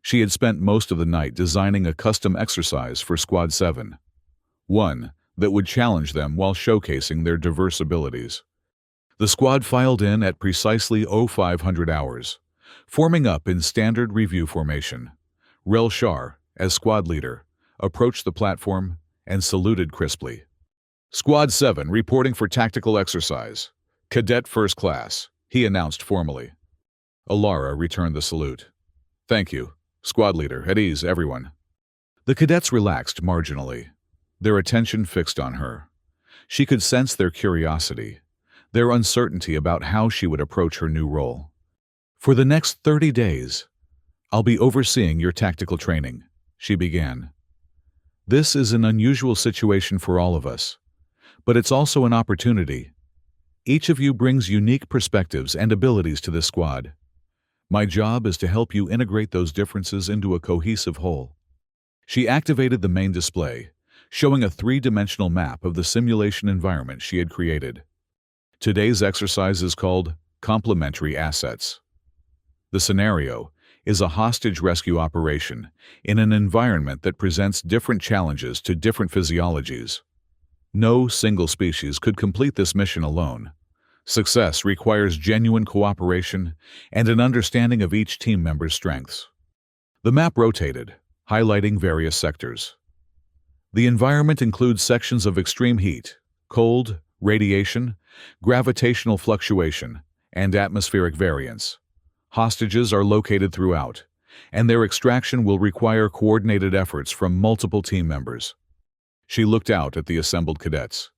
She had spent most of the night designing a custom exercise for Squad 7, one that would challenge them while showcasing their diverse abilities. The squad filed in at precisely 0500 hours, forming up in standard review formation. Rel Shar, as squad leader, approached the platform and saluted crisply. "Squad 7 reporting for tactical exercise. Cadet First Class," he announced formally. Alara returned the salute. "Thank you, squad leader. At ease, everyone." The cadets relaxed marginally, their attention fixed on her. She could sense their curiosity, their uncertainty about how she would approach her new role. "For the next 30 days, I'll be overseeing your tactical training," she began. "This is an unusual situation for all of us, but it's also an opportunity. Each of you brings unique perspectives and abilities to this squad. My job is to help you integrate those differences into a cohesive whole." She activated the main display, showing a 3-dimensional map of the simulation environment she had created. Today's exercise is called Complementary Assets. The scenario is a hostage rescue operation in an environment that presents different challenges to different physiologies. No single species could complete this mission alone. Success requires genuine cooperation and an understanding of each team member's strengths. The map rotated, highlighting various sectors. The environment includes sections of extreme heat, cold, radiation, gravitational fluctuation, and atmospheric variance. Hostages are located throughout, and their extraction will require coordinated efforts from multiple team members. She looked out at the assembled cadets.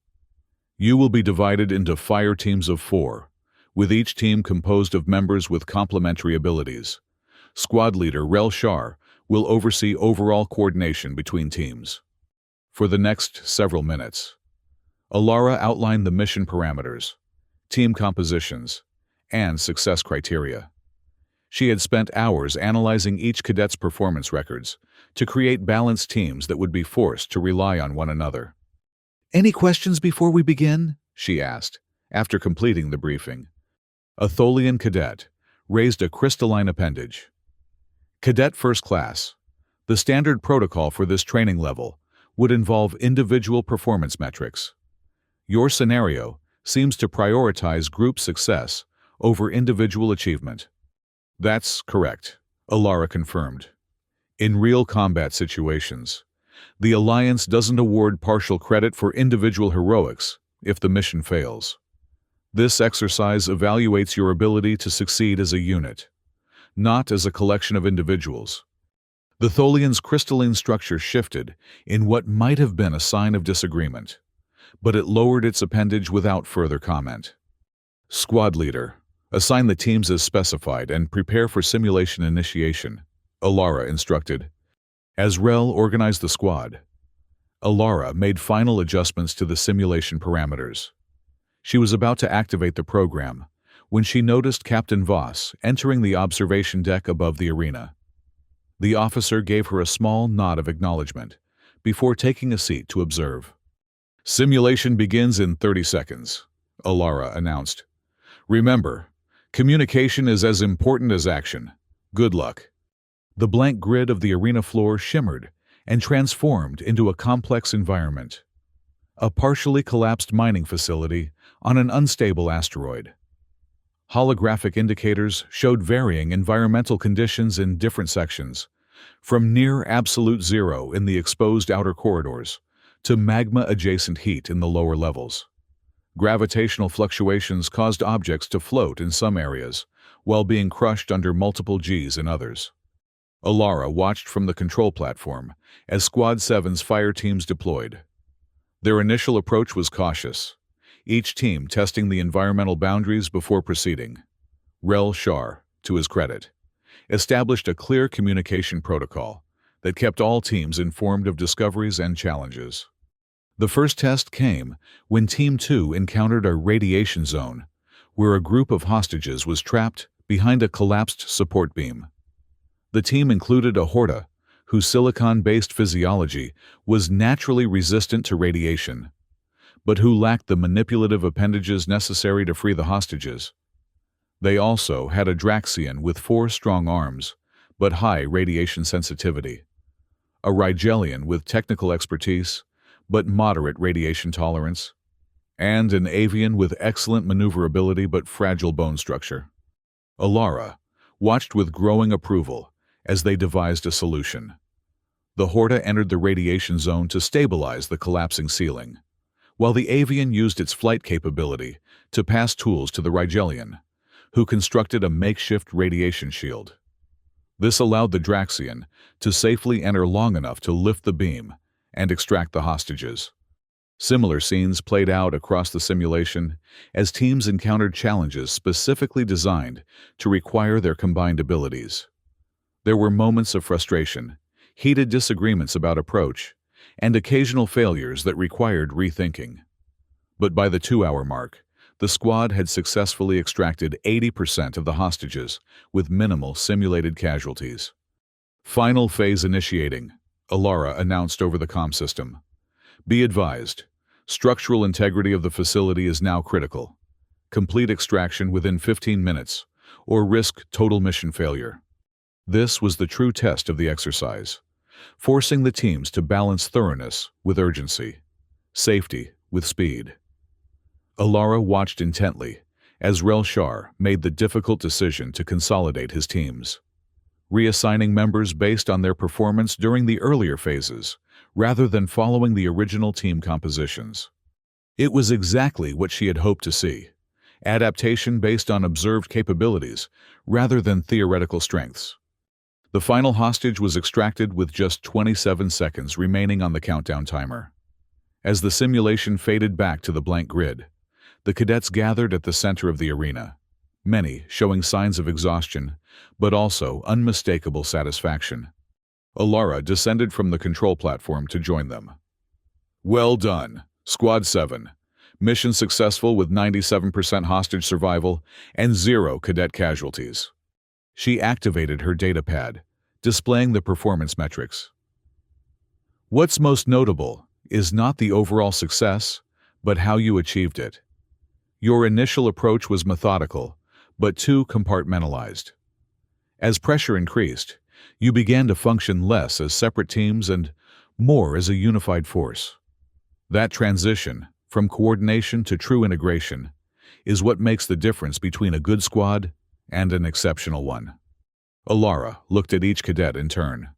"You will be divided into fire teams of 4, with each team composed of members with complementary abilities. Squad leader Rel Shar will oversee overall coordination between teams." For the next several minutes, Alara outlined the mission parameters, team compositions, and success criteria. She had spent hours analyzing each cadet's performance records to create balanced teams that would be forced to rely on one another. Any questions before we begin? She asked, after completing the briefing. A Tholian cadet raised a crystalline appendage. "Cadet First Class. The standard protocol for this training level would involve individual performance metrics. Your scenario seems to prioritize group success over individual achievement." "That's correct," Alara confirmed. "In real combat situations, the Alliance doesn't award partial credit for individual heroics if the mission fails. This exercise evaluates your ability to succeed as a unit, not as a collection of individuals." The Tholian's crystalline structure shifted in what might have been a sign of disagreement, but it lowered its appendage without further comment. "Squad leader, assign the teams as specified and prepare for simulation initiation," Alara instructed. As Rel organized the squad, Alara made final adjustments to the simulation parameters. She was about to activate the program when she noticed Captain Voss entering the observation deck above the arena. The officer gave her a small nod of acknowledgement before taking a seat to observe. "Simulation begins in 30 seconds, Alara announced. "Remember, communication is as important as action. Good luck." The blank grid of the arena floor shimmered and transformed into a complex environment. A partially collapsed mining facility on an unstable asteroid. Holographic indicators showed varying environmental conditions in different sections, from near absolute zero in the exposed outer corridors to magma-adjacent heat in the lower levels. Gravitational fluctuations caused objects to float in some areas, while being crushed under multiple Gs in others. Alara watched from the control platform as Squad 7's fire teams deployed. Their initial approach was cautious, each team testing the environmental boundaries before proceeding. Rel Shar, to his credit, established a clear communication protocol that kept all teams informed of discoveries and challenges. The first test came when Team 2 encountered a radiation zone, where a group of hostages was trapped behind a collapsed support beam. The team included a Horta, whose silicon-based physiology was naturally resistant to radiation, but who lacked the manipulative appendages necessary to free the hostages. They also had a Draxian with 4 strong arms, but high radiation sensitivity, a Rigelian with technical expertise, but moderate radiation tolerance, and an Avian with excellent maneuverability but fragile bone structure. Alara watched with growing approval as they devised a solution. The Horta entered the radiation zone to stabilize the collapsing ceiling, while the Avian used its flight capability to pass tools to the Rigelian, who constructed a makeshift radiation shield. This allowed the Draxian to safely enter long enough to lift the beam and extract the hostages. Similar scenes played out across the simulation as teams encountered challenges specifically designed to require their combined abilities. There were moments of frustration, heated disagreements about approach, and occasional failures that required rethinking. But by the 2-hour mark, the squad had successfully extracted 80% of the hostages with minimal simulated casualties. Final phase initiating, Alara announced over the comm system. Be advised, structural integrity of the facility is now critical. Complete extraction within 15 minutes, or risk total mission failure. This was the true test of the exercise, forcing the teams to balance thoroughness with urgency, safety with speed. Alara watched intently as Rel Shar made the difficult decision to consolidate his teams, reassigning members based on their performance during the earlier phases, rather than following the original team compositions. It was exactly what she had hoped to see, adaptation based on observed capabilities rather than theoretical strengths. The final hostage was extracted with just 27 seconds remaining on the countdown timer. As the simulation faded back to the blank grid, the cadets gathered at the center of the arena, many showing signs of exhaustion, but also unmistakable satisfaction. Alara descended from the control platform to join them. Well done, Squad 7. Mission successful with 97% hostage survival and 0 cadet casualties. She activated her datapad, displaying the performance metrics. What's most notable is not the overall success, but how you achieved it. Your initial approach was methodical, but too compartmentalized. As pressure increased, you began to function less as separate teams and more as a unified force. That transition, from coordination to true integration, is what makes the difference between a good squad and an exceptional one. Alara looked at each cadet in turn.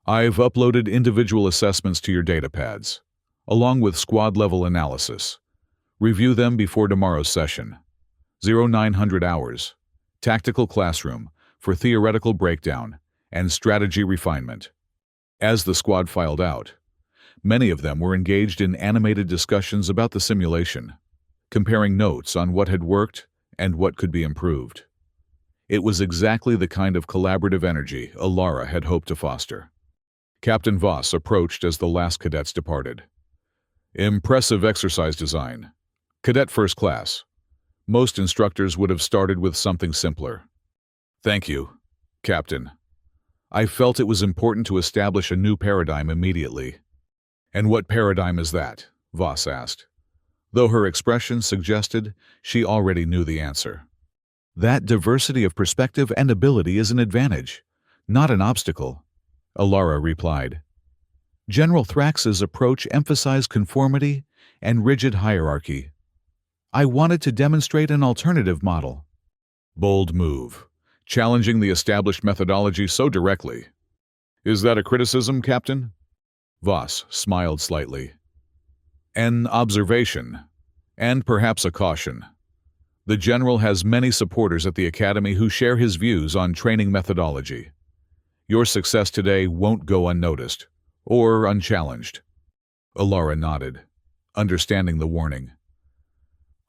I've uploaded individual assessments to your datapads, along with squad-level analysis. Review them before tomorrow's session. 0900 hours. Tactical classroom for theoretical breakdown and strategy refinement. As the squad filed out, many of them were engaged in animated discussions about the simulation, comparing notes on what had worked and what could be improved. It was exactly the kind of collaborative energy Alara had hoped to foster. Captain Voss approached as the last cadets departed. Impressive exercise design. Cadet First Class. Most instructors would have started with something simpler. Thank you, Captain. I felt it was important to establish a new paradigm immediately. And what paradigm is that? Voss asked, though her expression suggested she already knew the answer. That diversity of perspective and ability is an advantage, not an obstacle, Alara replied. General Thrax's approach emphasized conformity and rigid hierarchy. I wanted to demonstrate an alternative model, Bold move, challenging the established methodology so directly. Is that a criticism, Captain? Voss smiled slightly. An observation, and perhaps a caution. The General has many supporters at the Academy who share his views on training methodology. Your success today won't go unnoticed, or unchallenged. Alara nodded, understanding the warning.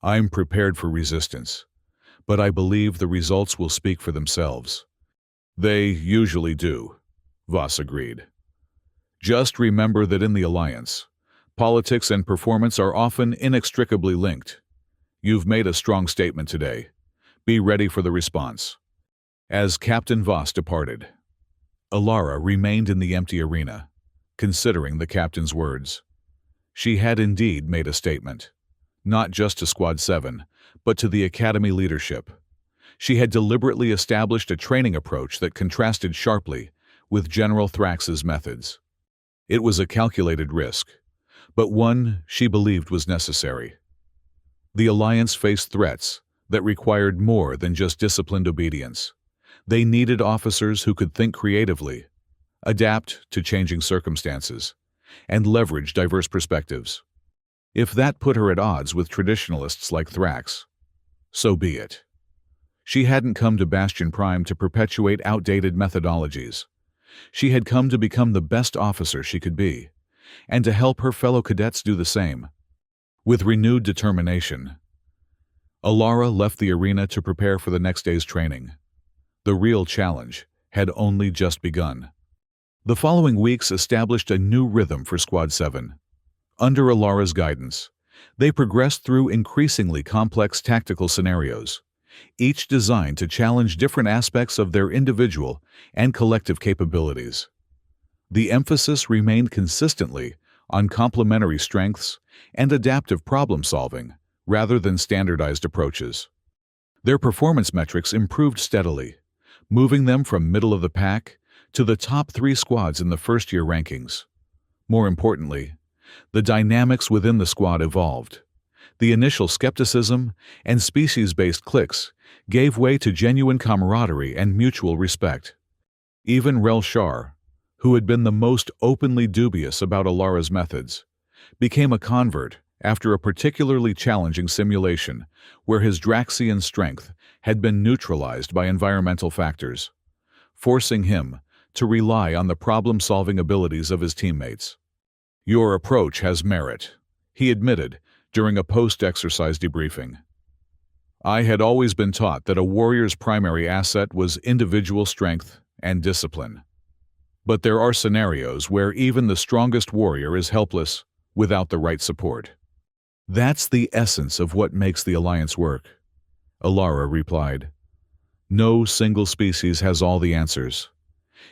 I'm prepared for resistance, but I believe the results will speak for themselves. They usually do, Voss agreed. Just remember that in the Alliance, politics and performance are often inextricably linked. You've made a strong statement today. Be ready for the response. As Captain Voss departed, Alara remained in the empty arena, considering the captain's words. She had indeed made a statement, not just to Squad 7, but to the Academy leadership. She had deliberately established a training approach that contrasted sharply with General Thrax's methods. It was a calculated risk, but one she believed was necessary. The Alliance faced threats that required more than just disciplined obedience. They needed officers who could think creatively, adapt to changing circumstances, and leverage diverse perspectives. If that put her at odds with traditionalists like Thrax, so be it. She hadn't come to Bastion Prime to perpetuate outdated methodologies. She had come to become the best officer she could be, and to help her fellow cadets do the same. With renewed determination, Alara left the arena to prepare for the next day's training. The real challenge had only just begun. The following weeks established a new rhythm for Squad 7. Under Alara's guidance, they progressed through increasingly complex tactical scenarios, each designed to challenge different aspects of their individual and collective capabilities. The emphasis remained consistently on complementary strengths and adaptive problem-solving rather than standardized approaches. Their performance metrics improved steadily, moving them from middle of the pack to the top 3 squads in the first-year rankings. More importantly, the dynamics within the squad evolved. The initial skepticism and species-based cliques gave way to genuine camaraderie and mutual respect. Even Rel Shar, who had been the most openly dubious about Alara's methods, became a convert after a particularly challenging simulation where his Draxian strength had been neutralized by environmental factors, forcing him to rely on the problem-solving abilities of his teammates. Your approach has merit, he admitted during a post-exercise debriefing. I had always been taught that a warrior's primary asset was individual strength and discipline. But there are scenarios where even the strongest warrior is helpless without the right support. That's the essence of what makes the Alliance work, Alara replied. No single species has all the answers.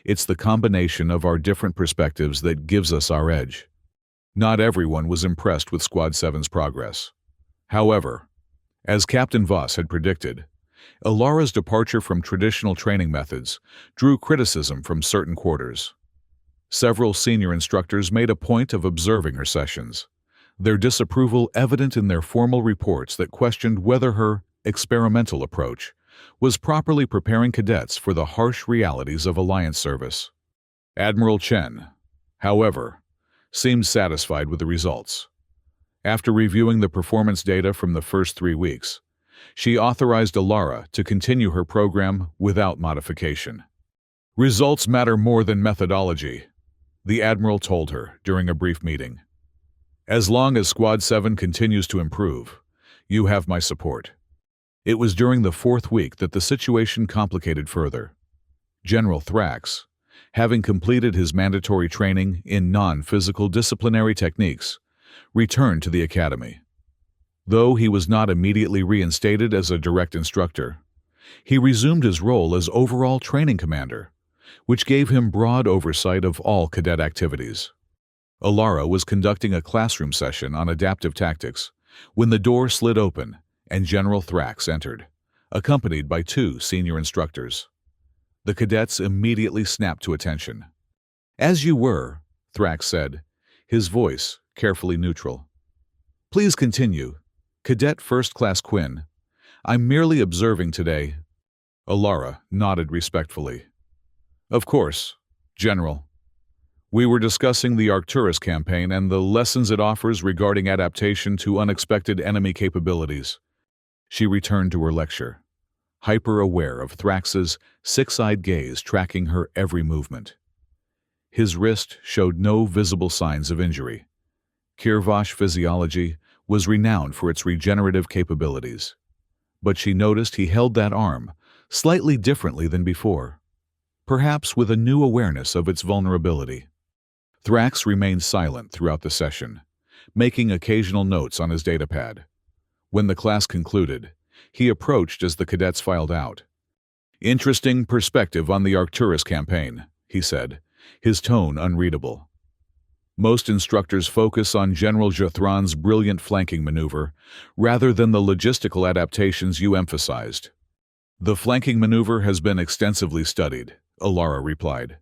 It's the combination of our different perspectives that gives us our edge. Not everyone was impressed with Squad 7's progress. However, as Captain Voss had predicted, Alara's departure from traditional training methods drew criticism from certain quarters. Several senior instructors made a point of observing her sessions, their disapproval evident in their formal reports that questioned whether her experimental approach was properly preparing cadets for the harsh realities of Alliance service. Admiral Chen, however, seemed satisfied with the results. After reviewing the performance data from the first 3 weeks, she authorized Alara to continue her program without modification. Results matter more than methodology, the Admiral told her during a brief meeting. As long as Squad 7 continues to improve, you have my support. It was during the 4th week that the situation complicated further. General Thrax, having completed his mandatory training in non-physical disciplinary techniques, returned to the Academy. Though he was not immediately reinstated as a direct instructor, he resumed his role as overall training commander, which gave him broad oversight of all cadet activities. Alara was conducting a classroom session on adaptive tactics when the door slid open and General Thrax entered, accompanied by 2 senior instructors. The cadets immediately snapped to attention. "As you were," Thrax said, his voice carefully neutral. "Please continue. Cadet First Class Quinn. I'm merely observing today." Alara nodded respectfully. Of course, General. We were discussing the Arcturus campaign and the lessons it offers regarding adaptation to unexpected enemy capabilities. She returned to her lecture, hyper-aware of Thrax's six-eyed gaze tracking her every movement. His wrist showed no visible signs of injury. Kirvash physiology was renowned for its regenerative capabilities. But she noticed he held that arm slightly differently than before, perhaps with a new awareness of its vulnerability. Thrax remained silent throughout the session, making occasional notes on his datapad. When the class concluded, he approached as the cadets filed out. "Interesting perspective on the Arcturus campaign," he said, his tone unreadable. "Most instructors focus on General Jothron's brilliant flanking maneuver rather than the logistical adaptations you emphasized." "The flanking maneuver has been extensively studied," Alara replied.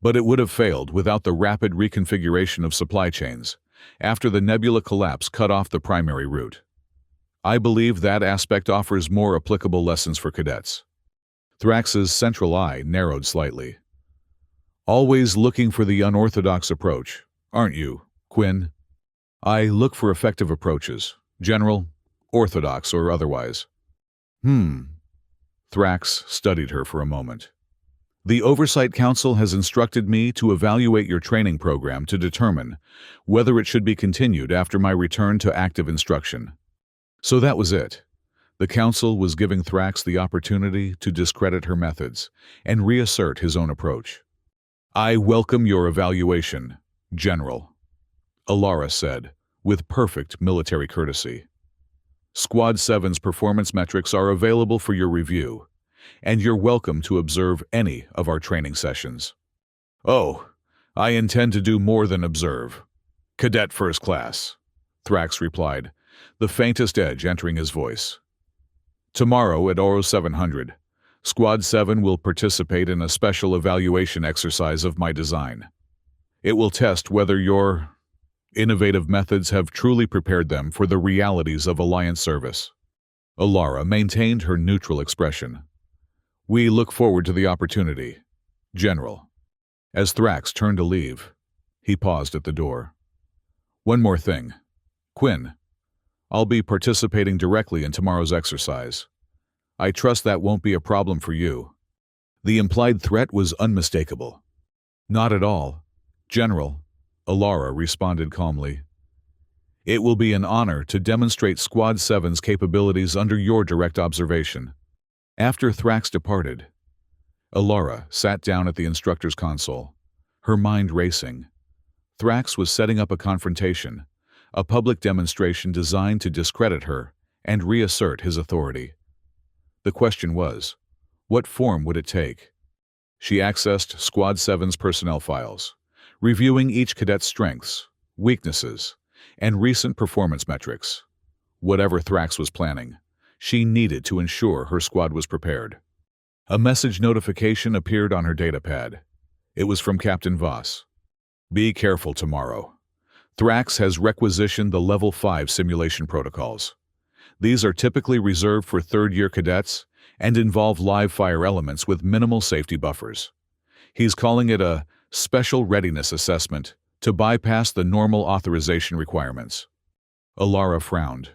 "But it would have failed without the rapid reconfiguration of supply chains, after the nebula collapse cut off the primary route. I believe that aspect offers more applicable lessons for cadets." Thrax's central eye narrowed slightly. "Always looking for the unorthodox approach, aren't you, Quinn?" "I look for effective approaches, General, orthodox or otherwise." Thrax studied her for a moment. "The Oversight Council has instructed me to evaluate your training program to determine whether it should be continued after my return to active instruction." So that was it. The Council was giving Thrax the opportunity to discredit her methods and reassert his own approach. "I welcome your evaluation, General," Alara said, with perfect military courtesy. "Squad 7's performance metrics are available for your review, and you're welcome to observe any of our training sessions." "Oh, I intend to do more than observe. Cadet First Class," Thrax replied, the faintest edge entering his voice. "Tomorrow at Oro 700, Squad 7 will participate in a special evaluation exercise of my design. It will test whether your innovative methods have truly prepared them for the realities of Alliance service." Alara maintained her neutral expression. "We look forward to the opportunity, General." As Thrax turned to leave, he paused at the door. "One more thing. Quinn, I'll be participating directly in tomorrow's exercise. I trust that won't be a problem for you." The implied threat was unmistakable. "Not at all, General," Alara responded calmly. "It will be an honor to demonstrate Squad 7's capabilities under your direct observation." After Thrax departed, Alara sat down at the instructor's console, her mind racing. Thrax was setting up a confrontation, a public demonstration designed to discredit her and reassert his authority. The question was, what form would it take? She accessed Squad 7's personnel files, reviewing each cadet's strengths, weaknesses, and recent performance metrics. Whatever Thrax was planning, she needed to ensure her squad was prepared. A message notification appeared on her datapad. It was from Captain Voss. "Be careful tomorrow. Thrax has requisitioned the Level 5 simulation protocols. These are typically reserved for third-year cadets and involve live-fire elements with minimal safety buffers. He's calling it a special readiness assessment to bypass the normal authorization requirements." Alara frowned.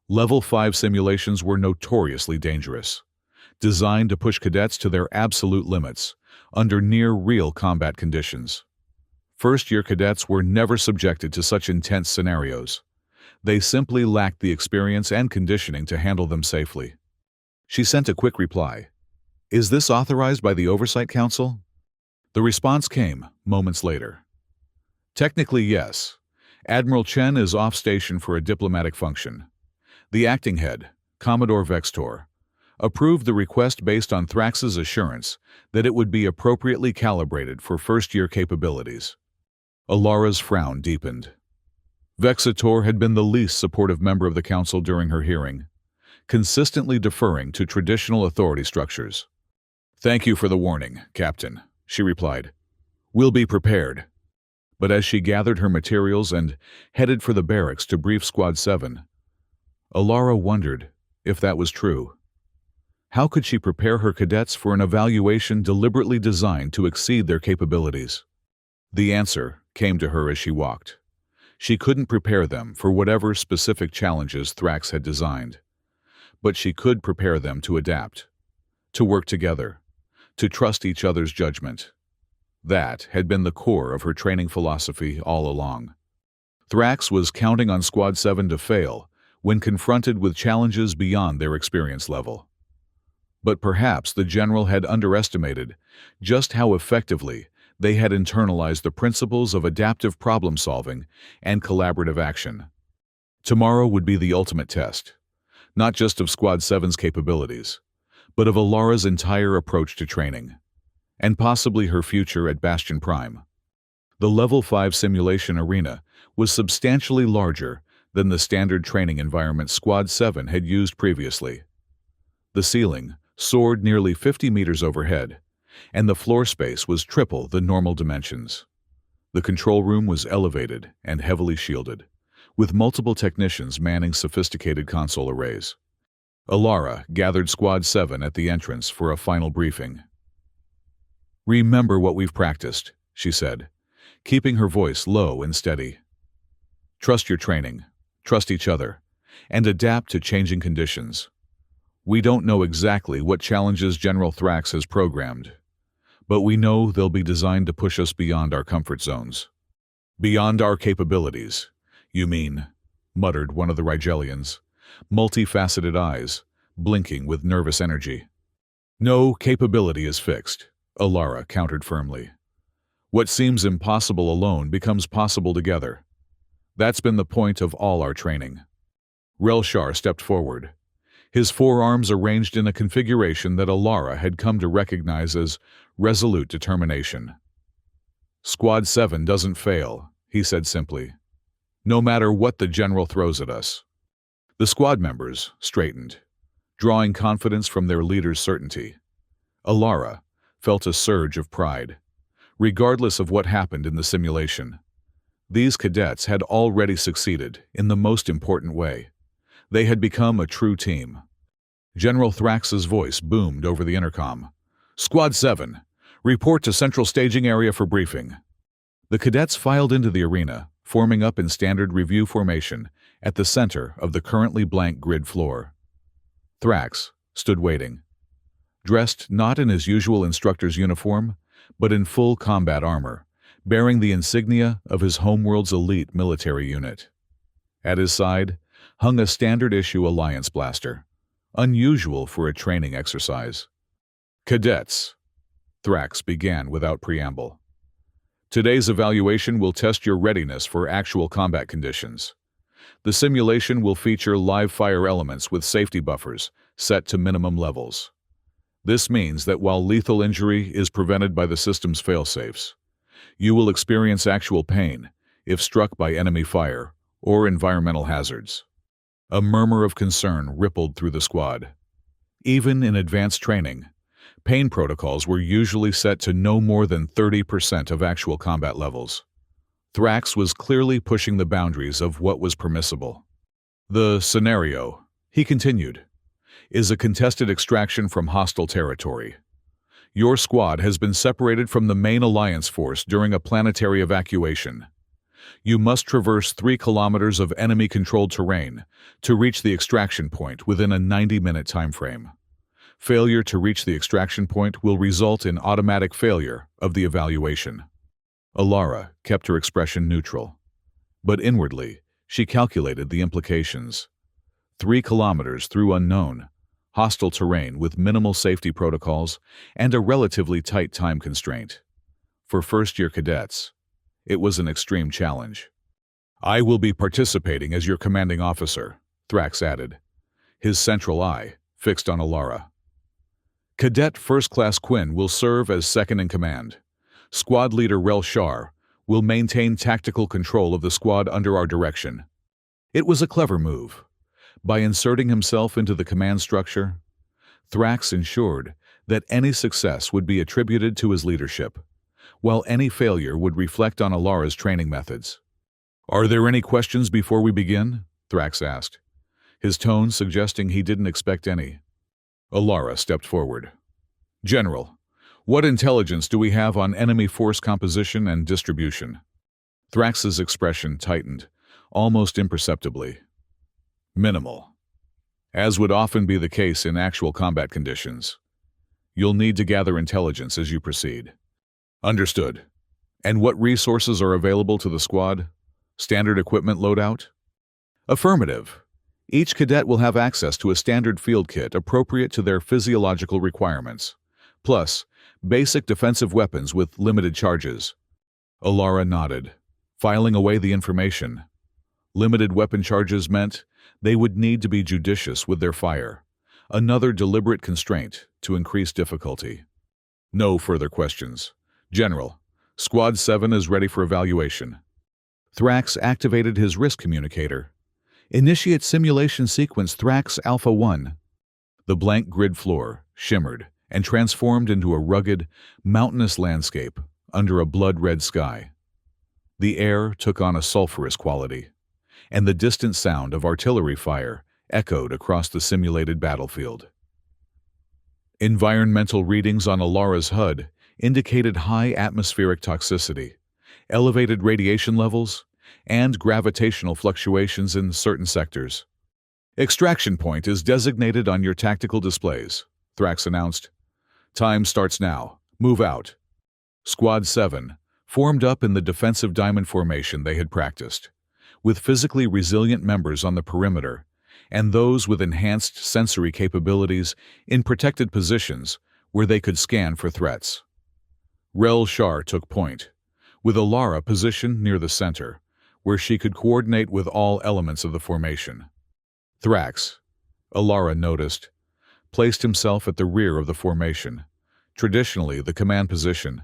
Level 5 simulations were notoriously dangerous, designed to push cadets to their absolute limits under near-real combat conditions. First-year cadets were never subjected to such intense scenarios. They simply lacked the experience and conditioning to handle them safely. She sent a quick reply. "Is this authorized by the Oversight Council?" The response came moments later. "Technically, yes. Admiral Chen is off station for a diplomatic function. The acting head, Commodore Vextor, approved the request based on Thrax's assurance that it would be appropriately calibrated for first-year capabilities." Alara's frown deepened. Vexator had been the least supportive member of the Council during her hearing, consistently deferring to traditional authority structures. "Thank you for the warning, Captain," she replied. "We'll be prepared." But as she gathered her materials and headed for the barracks to brief Squad 7, Alara wondered if that was true. How could she prepare her cadets for an evaluation deliberately designed to exceed their capabilities? The answer came to her as she walked. She couldn't prepare them for whatever specific challenges Thrax had designed, but she could prepare them to adapt, to work together, to trust each other's judgment. That had been the core of her training philosophy all along. Thrax was counting on Squad 7 to fail when confronted with challenges beyond their experience level. But perhaps the general had underestimated just how effectively they had internalized the principles of adaptive problem-solving and collaborative action. Tomorrow would be the ultimate test, not just of Squad 7's capabilities, but of Alara's entire approach to training, and possibly her future at Bastion Prime. The Level 5 simulation arena was substantially larger than the standard training environment Squad 7 had used previously. The ceiling soared nearly 50 meters overhead, and the floor space was triple the normal dimensions. The control room was elevated and heavily shielded, with multiple technicians manning sophisticated console arrays. Alara gathered Squad 7 at the entrance for a final briefing. "Remember what we've practiced," she said, keeping her voice low and steady. "Trust your training, trust each other, and adapt to changing conditions. We don't know exactly what challenges General Thrax has programmed, but we know they'll be designed to push us beyond our comfort zones." "Beyond our capabilities, you mean," muttered one of the Rigelians, multifaceted eyes blinking with nervous energy. "No capability is fixed," Alara countered firmly. "What seems impossible alone becomes possible together. That's been the point of all our training." Relshar stepped forward, his forearms arranged in a configuration that Alara had come to recognize as resolute determination. "Squad 7 doesn't fail," he said simply, "no matter what the general throws at us." The squad members straightened, drawing confidence from their leader's certainty. Alara felt a surge of pride. Regardless of what happened in the simulation, these cadets had already succeeded in the most important way. They had become a true team. General Thrax's voice boomed over the intercom. "Squad 7, report to Central Staging Area for briefing." The cadets filed into the arena, forming up in standard review formation at the center of the currently blank grid floor. Thrax stood waiting, dressed not in his usual instructor's uniform, but in full combat armor, bearing the insignia of his homeworld's elite military unit. At his side hung a standard-issue Alliance blaster, unusual for a training exercise. "Cadets," Thrax began without preamble. "Today's evaluation will test your readiness for actual combat conditions. The simulation will feature live fire elements with safety buffers set to minimum levels. This means that while lethal injury is prevented by the system's failsafes, you will experience actual pain if struck by enemy fire or environmental hazards." A murmur of concern rippled through the squad. Even in advanced training, pain protocols were usually set to no more than 30% of actual combat levels. Thrax was clearly pushing the boundaries of what was permissible. "The scenario," he continued, "is a contested extraction from hostile territory. Your squad has been separated from the main Alliance force during a planetary evacuation. You must traverse 3 kilometers of enemy-controlled terrain to reach the extraction point within a 90-minute time frame. Failure to reach the extraction point will result in automatic failure of the evaluation." Alara kept her expression neutral, but inwardly she calculated the implications. 3 kilometers through unknown, hostile terrain with minimal safety protocols and a relatively tight time constraint. For first-year cadets, it was an extreme challenge. "I will be participating as your commanding officer," Thrax added, his central eye fixed on Alara. "Cadet First Class Quinn will serve as second-in-command. Squad leader Relshar will maintain tactical control of the squad under our direction." It was a clever move. By inserting himself into the command structure, Thrax ensured that any success would be attributed to his leadership, while any failure would reflect on Alara's training methods. "Are there any questions before we begin?" Thrax asked, his tone suggesting he didn't expect any. Alara stepped forward. General, what intelligence do we have on enemy force composition and distribution? Thrax's expression tightened, almost imperceptibly. Minimal. As would often be the case in actual combat conditions. You'll need to gather intelligence as you proceed. Understood. And what resources are available to the squad? Standard equipment loadout? Affirmative. Each cadet will have access to a standard field kit appropriate to their physiological requirements, plus basic defensive weapons with limited charges. Alara nodded, filing away the information. Limited weapon charges meant they would need to be judicious with their fire, another deliberate constraint to increase difficulty. No further questions. General, Squad 7 is ready for evaluation. Thrax activated his risk communicator. Initiate simulation sequence Thrax Alpha 1. The blank grid floor shimmered and transformed into a rugged, mountainous landscape under a blood-red sky. The air took on a sulphurous quality, and the distant sound of artillery fire echoed across the simulated battlefield. Environmental readings on Alara's HUD indicated high atmospheric toxicity, elevated radiation levels, and gravitational fluctuations in certain sectors. Extraction point is designated on your tactical displays, Thrax announced. Time starts now. Move out. Squad 7 formed up in the defensive diamond formation they had practiced, with physically resilient members on the perimeter and those with enhanced sensory capabilities in protected positions where they could scan for threats. Rel Shar took point, with Alara positioned near the center, where she could coordinate with all elements of the formation. Thrax, Alara noticed, placed himself at the rear of the formation, traditionally the command position,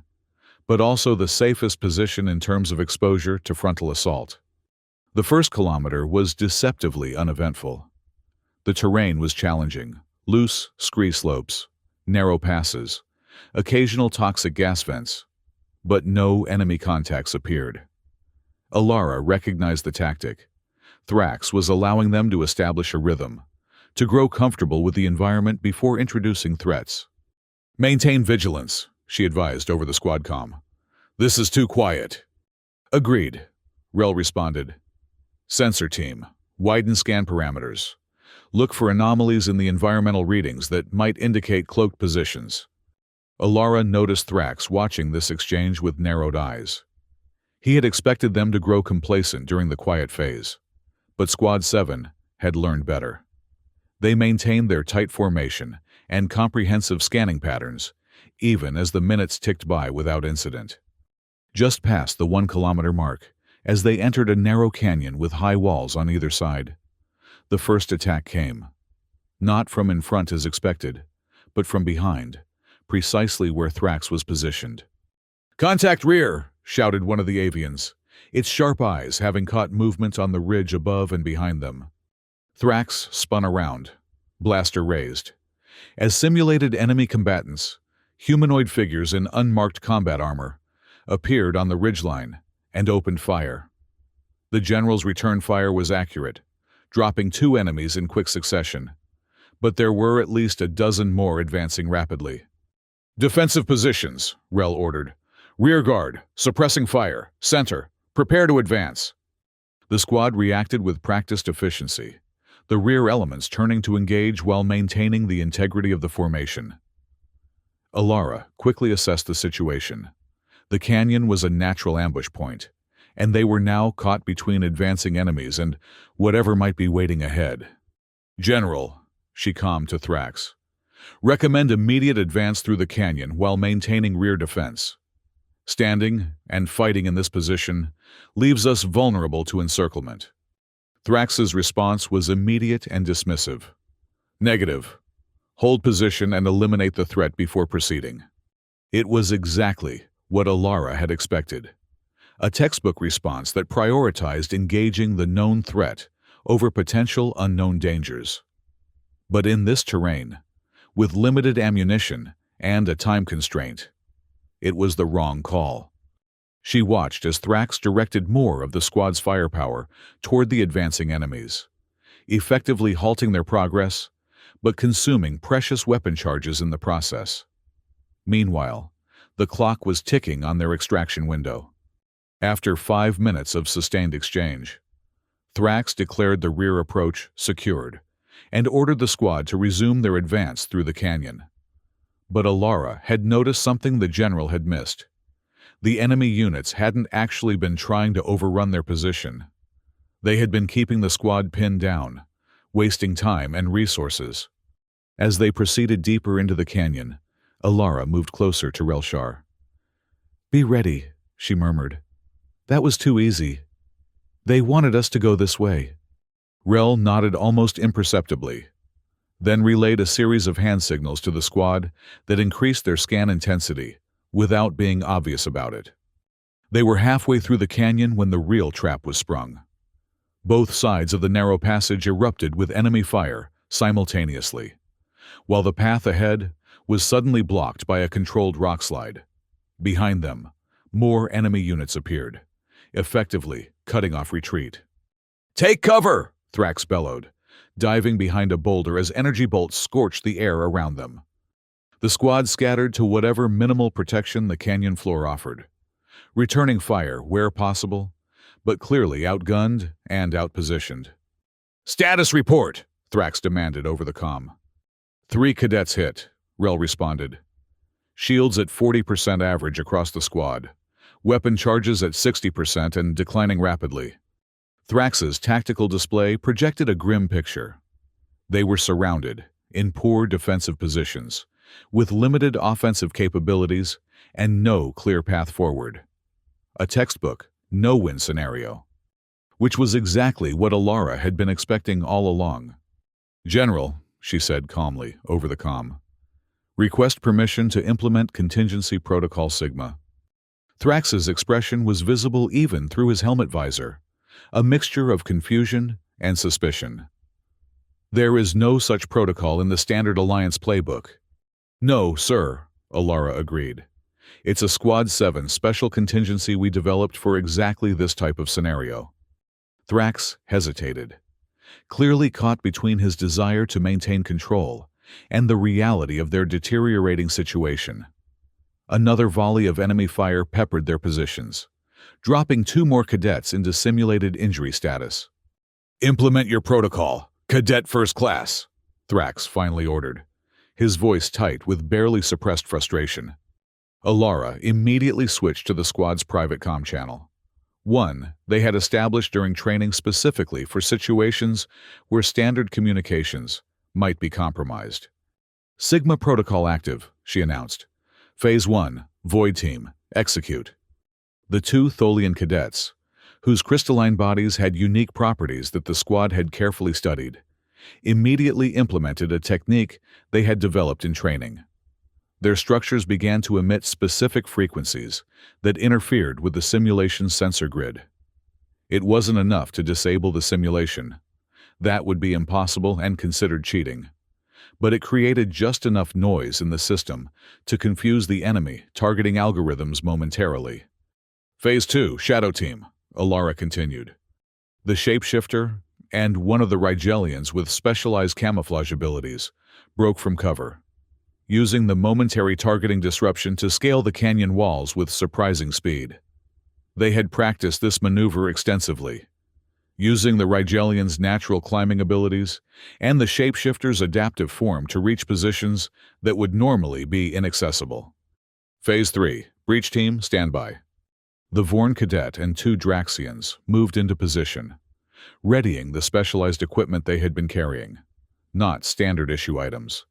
but also the safest position in terms of exposure to frontal assault. The first kilometer was deceptively uneventful. The terrain was challenging, loose scree slopes, narrow passes, occasional toxic gas vents, but no enemy contacts appeared. Alara recognized the tactic. Thrax was allowing them to establish a rhythm, to grow comfortable with the environment before introducing threats. Maintain vigilance, she advised over the squad comm. This is too quiet. Agreed, Rel responded. Sensor team, widen scan parameters. Look for anomalies in the environmental readings that might indicate cloaked positions. Alara noticed Thrax watching this exchange with narrowed eyes. He had expected them to grow complacent during the quiet phase, but Squad 7 had learned better. They maintained their tight formation and comprehensive scanning patterns, even as the minutes ticked by without incident. Just past the 1-kilometer mark, as they entered a narrow canyon with high walls on either side, the first attack came. Not from in front as expected, but from behind, precisely where Thrax was positioned. "Contact rear!" shouted one of the avians, its sharp eyes having caught movement on the ridge above and behind them. Thrax spun around, blaster raised. As simulated enemy combatants, humanoid figures in unmarked combat armor, appeared on the ridgeline and opened fire. The general's return fire was accurate, dropping 2 enemies in quick succession, but there were at least a dozen more advancing rapidly. "Defensive positions," Rel ordered. "Rear guard, suppressing fire. Center, prepare to advance." The squad reacted with practiced efficiency, the rear elements turning to engage while maintaining the integrity of the formation. Alara quickly assessed the situation. The canyon was a natural ambush point, and they were now caught between advancing enemies and whatever might be waiting ahead. "General," she calmed to Thrax, "recommend immediate advance through the canyon while maintaining rear defense. Standing and fighting in this position leaves us vulnerable to encirclement." Thrax's response was immediate and dismissive. "Negative. Hold position and eliminate the threat before proceeding." It was exactly what Alara had expected. A textbook response that prioritized engaging the known threat over potential unknown dangers. But in this terrain, with limited ammunition and a time constraint, it was the wrong call. She watched as Thrax directed more of the squad's firepower toward the advancing enemies, effectively halting their progress, but consuming precious weapon charges in the process. Meanwhile, the clock was ticking on their extraction window. After 5 minutes of sustained exchange, Thrax declared the rear approach secured and ordered the squad to resume their advance through the canyon. But Alara had noticed something the general had missed. The enemy units hadn't actually been trying to overrun their position. They had been keeping the squad pinned down, wasting time and resources. As they proceeded deeper into the canyon, Alara moved closer to Relshar. "Be ready," she murmured. "That was too easy. They wanted us to go this way." Rel nodded almost imperceptibly, then relayed a series of hand signals to the squad that increased their scan intensity without being obvious about it. They were halfway through the canyon when the real trap was sprung. Both sides of the narrow passage erupted with enemy fire simultaneously, while the path ahead was suddenly blocked by a controlled rockslide. Behind them, more enemy units appeared, effectively cutting off retreat. "Take cover!" Thrax bellowed, diving behind a boulder as energy bolts scorched the air around them. The squad scattered to whatever minimal protection the canyon floor offered, returning fire where possible, but clearly outgunned and outpositioned. "Status report!" Thrax demanded over the comm. 3 cadets hit, Rel responded. Shields at 40% average across the squad. Weapon charges at 60% and declining rapidly. Thrax's tactical display projected a grim picture. They were surrounded, in poor defensive positions, with limited offensive capabilities and no clear path forward. A textbook, no-win scenario. Which was exactly what Alara had been expecting all along. "General," she said calmly over the comm, "request permission to implement contingency protocol Sigma." Thrax's expression was visible even through his helmet visor, a mixture of confusion and suspicion. "There is no such protocol in the Standard Alliance playbook." "No, sir," Alara agreed. "It's a Squad 7 special contingency we developed for exactly this type of scenario." Thrax hesitated, clearly caught between his desire to maintain control and the reality of their deteriorating situation. Another volley of enemy fire peppered their positions, dropping 2 more cadets into simulated injury status. "Implement your protocol, Cadet First Class," Thrax finally ordered, his voice tight with barely suppressed frustration. Alara immediately switched to the squad's private comm channel. One they had established during training specifically for situations where standard communications might be compromised. "Sigma protocol active," she announced. "Phase 1, Void Team, execute." The 2 Tholian cadets, whose crystalline bodies had unique properties that the squad had carefully studied, immediately implemented a technique they had developed in training. Their structures began to emit specific frequencies that interfered with the simulation's sensor grid. It wasn't enough to disable the simulation. That would be impossible and considered cheating. But it created just enough noise in the system to confuse the enemy targeting algorithms momentarily. "Phase 2, Shadow Team," Alara continued. The shapeshifter and one of the Rigelians with specialized camouflage abilities broke from cover, using the momentary targeting disruption to scale the canyon walls with surprising speed. They had practiced this maneuver extensively, using the Rigelian's natural climbing abilities and the shapeshifter's adaptive form to reach positions that would normally be inaccessible. "Phase 3, Breach Team, standby." The Vorn cadet and 2 Draxians moved into position, readying the specialized equipment they had been carrying. Not standard issue items,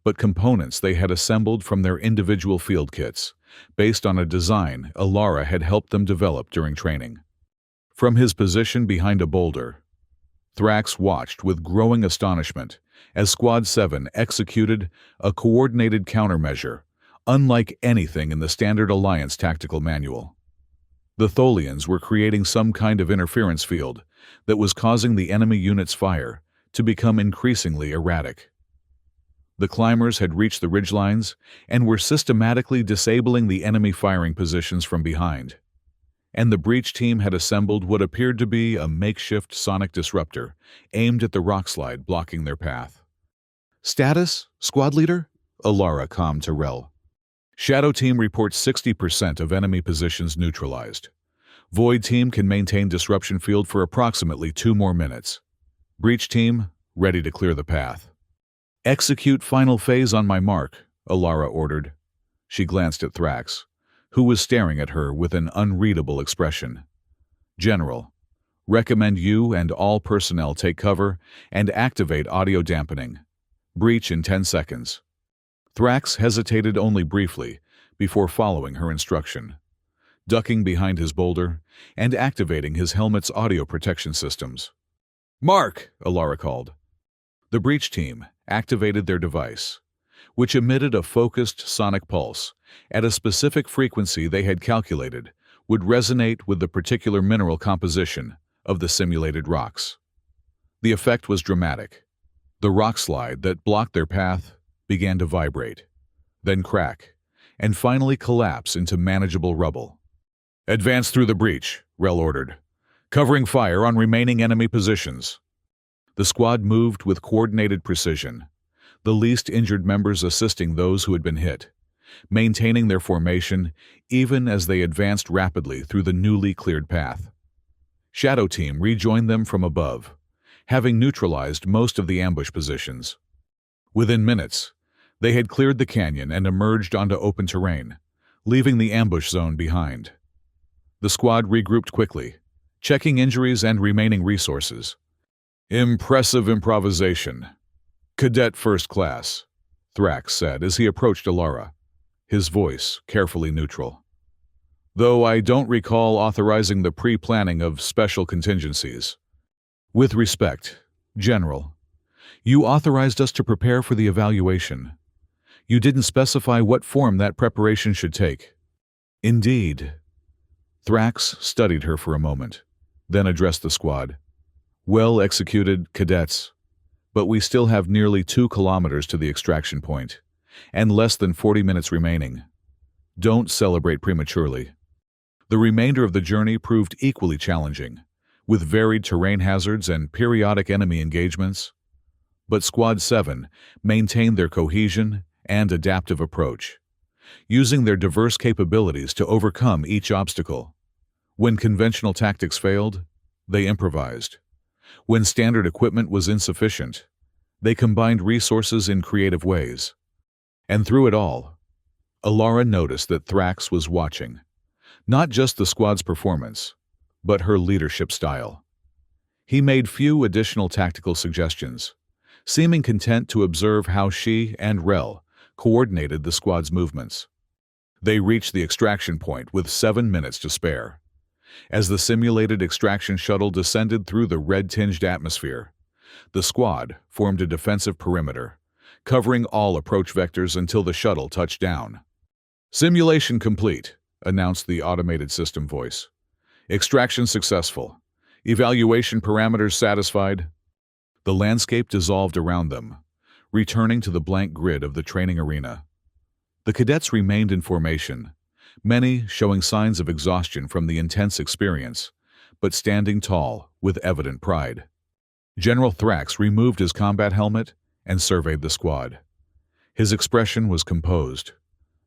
but components they had assembled from their individual field kits, based on a design Alara had helped them develop during training. From his position behind a boulder, Thrax watched with growing astonishment as Squad 7 executed a coordinated countermeasure, unlike anything in the Standard Alliance tactical manual. The Tholians were creating some kind of interference field that was causing the enemy unit's fire to become increasingly erratic. The climbers had reached the ridgelines and were systematically disabling the enemy firing positions from behind. And the breach team had assembled what appeared to be a makeshift sonic disruptor aimed at the rockslide blocking their path. Status, squad leader? Alara calmed Terrell. Shadow team reports 60% of enemy positions neutralized. Void team can maintain disruption field for approximately 2 more minutes. Breach team, ready to clear the path. Execute final phase on my mark, Alara ordered. She glanced at Thrax, who was staring at her with an unreadable expression. General, recommend you and all personnel take cover and activate audio dampening. Breach in 10 seconds. Thrax hesitated only briefly before following her instruction, ducking behind his boulder and activating his helmet's audio protection systems. Mark, Alara called. The breach team activated their device, which emitted a focused sonic pulse at a specific frequency they had calculated would resonate with the particular mineral composition of the simulated rocks. The effect was dramatic. The rock slide that blocked their path began to vibrate, then crack, and finally collapse into manageable rubble. Advance through the breach, Rel ordered, covering fire on remaining enemy positions. The squad moved with coordinated precision, the least injured members assisting those who had been hit, maintaining their formation even as they advanced rapidly through the newly cleared path. Shadow Team rejoined them from above, having neutralized most of the ambush positions. Within minutes, they had cleared the canyon and emerged onto open terrain, leaving the ambush zone behind. The squad regrouped quickly, checking injuries and remaining resources. Impressive improvisation. Cadet First Class, Thrax said as he approached Alara, his voice carefully neutral. Though I don't recall authorizing the pre-planning of special contingencies. With respect, General, you authorized us to prepare for the evaluation. You didn't specify what form that preparation should take. Indeed. Thrax studied her for a moment, then addressed the squad. Well executed, cadets. But we still have nearly 2 kilometers to the extraction point, and less than 40 minutes remaining. Don't celebrate prematurely. The remainder of the journey proved equally challenging, with varied terrain hazards and periodic enemy engagements. But Squad 7 maintained their cohesion and adaptive approach, using their diverse capabilities to overcome each obstacle. When conventional tactics failed, they improvised. When standard equipment was insufficient, they combined resources in creative ways. And through it all, Alara noticed that Thrax was watching, not just the squad's performance, but her leadership style. He made few additional tactical suggestions, seeming content to observe how she and Rel coordinated the squad's movements. They reached the extraction point with 7 minutes to spare. As the simulated extraction shuttle descended through the red-tinged atmosphere, the squad formed a defensive perimeter, covering all approach vectors until the shuttle touched down. Simulation complete, announced the automated system voice. Extraction successful. Evaluation parameters satisfied. The landscape dissolved around them, returning to the blank grid of the training arena. The cadets remained in formation, many showing signs of exhaustion from the intense experience, but standing tall with evident pride. General Thrax removed his combat helmet and surveyed the squad. His expression was composed,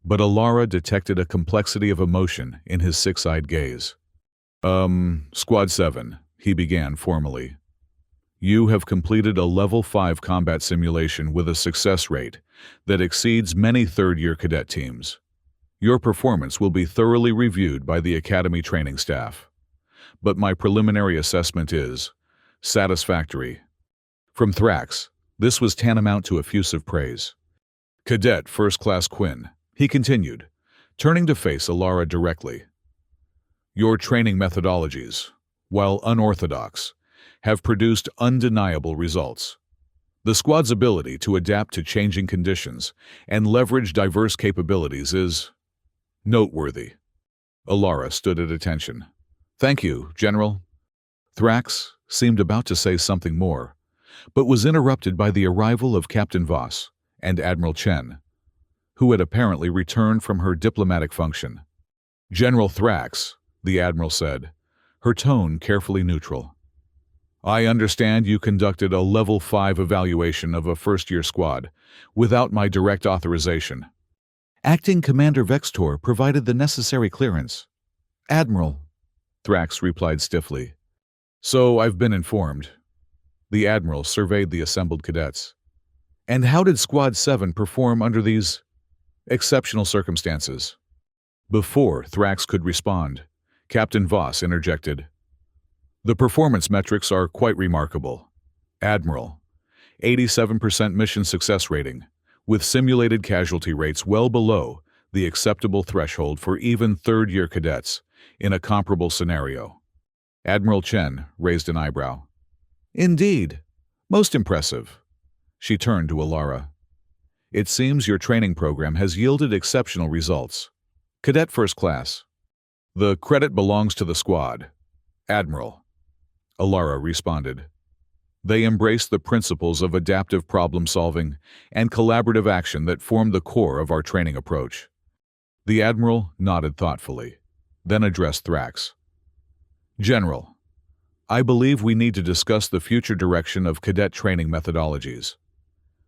but Alara detected a complexity of emotion in his six-eyed gaze. Squad 7, he began formally. You have completed a Level 5 combat simulation with a success rate that exceeds many third-year cadet teams. Your performance will be thoroughly reviewed by the Academy training staff. But my preliminary assessment is satisfactory. From Thrax, this was tantamount to effusive praise. Cadet First Class Quinn, he continued, turning to face Alara directly. Your training methodologies, while unorthodox, have produced undeniable results. The squad's ability to adapt to changing conditions and leverage diverse capabilities is noteworthy. Alara stood at attention. Thank you, General. Thrax seemed about to say something more, but was interrupted by the arrival of Captain Voss and Admiral Chen, who had apparently returned from her diplomatic function. General Thrax, the Admiral said, her tone carefully neutral. I understand you conducted a Level 5 evaluation of a first-year squad without my direct authorization. Acting Commander Vextor provided the necessary clearance. Admiral, Thrax replied stiffly. So I've been informed. The Admiral surveyed the assembled cadets. And how did Squad 7 perform under these exceptional circumstances? Before Thrax could respond, Captain Voss interjected. The performance metrics are quite remarkable. Admiral, 87% mission success rating, with simulated casualty rates well below the acceptable threshold for even third-year cadets in a comparable scenario. Admiral Chen raised an eyebrow. Indeed, most impressive. She turned to Alara. It seems your training program has yielded exceptional results. Cadet First Class. The credit belongs to the squad. Admiral. Alara responded. They embraced the principles of adaptive problem-solving and collaborative action that formed the core of our training approach. The Admiral nodded thoughtfully, then addressed Thrax. General, I believe we need to discuss the future direction of cadet training methodologies.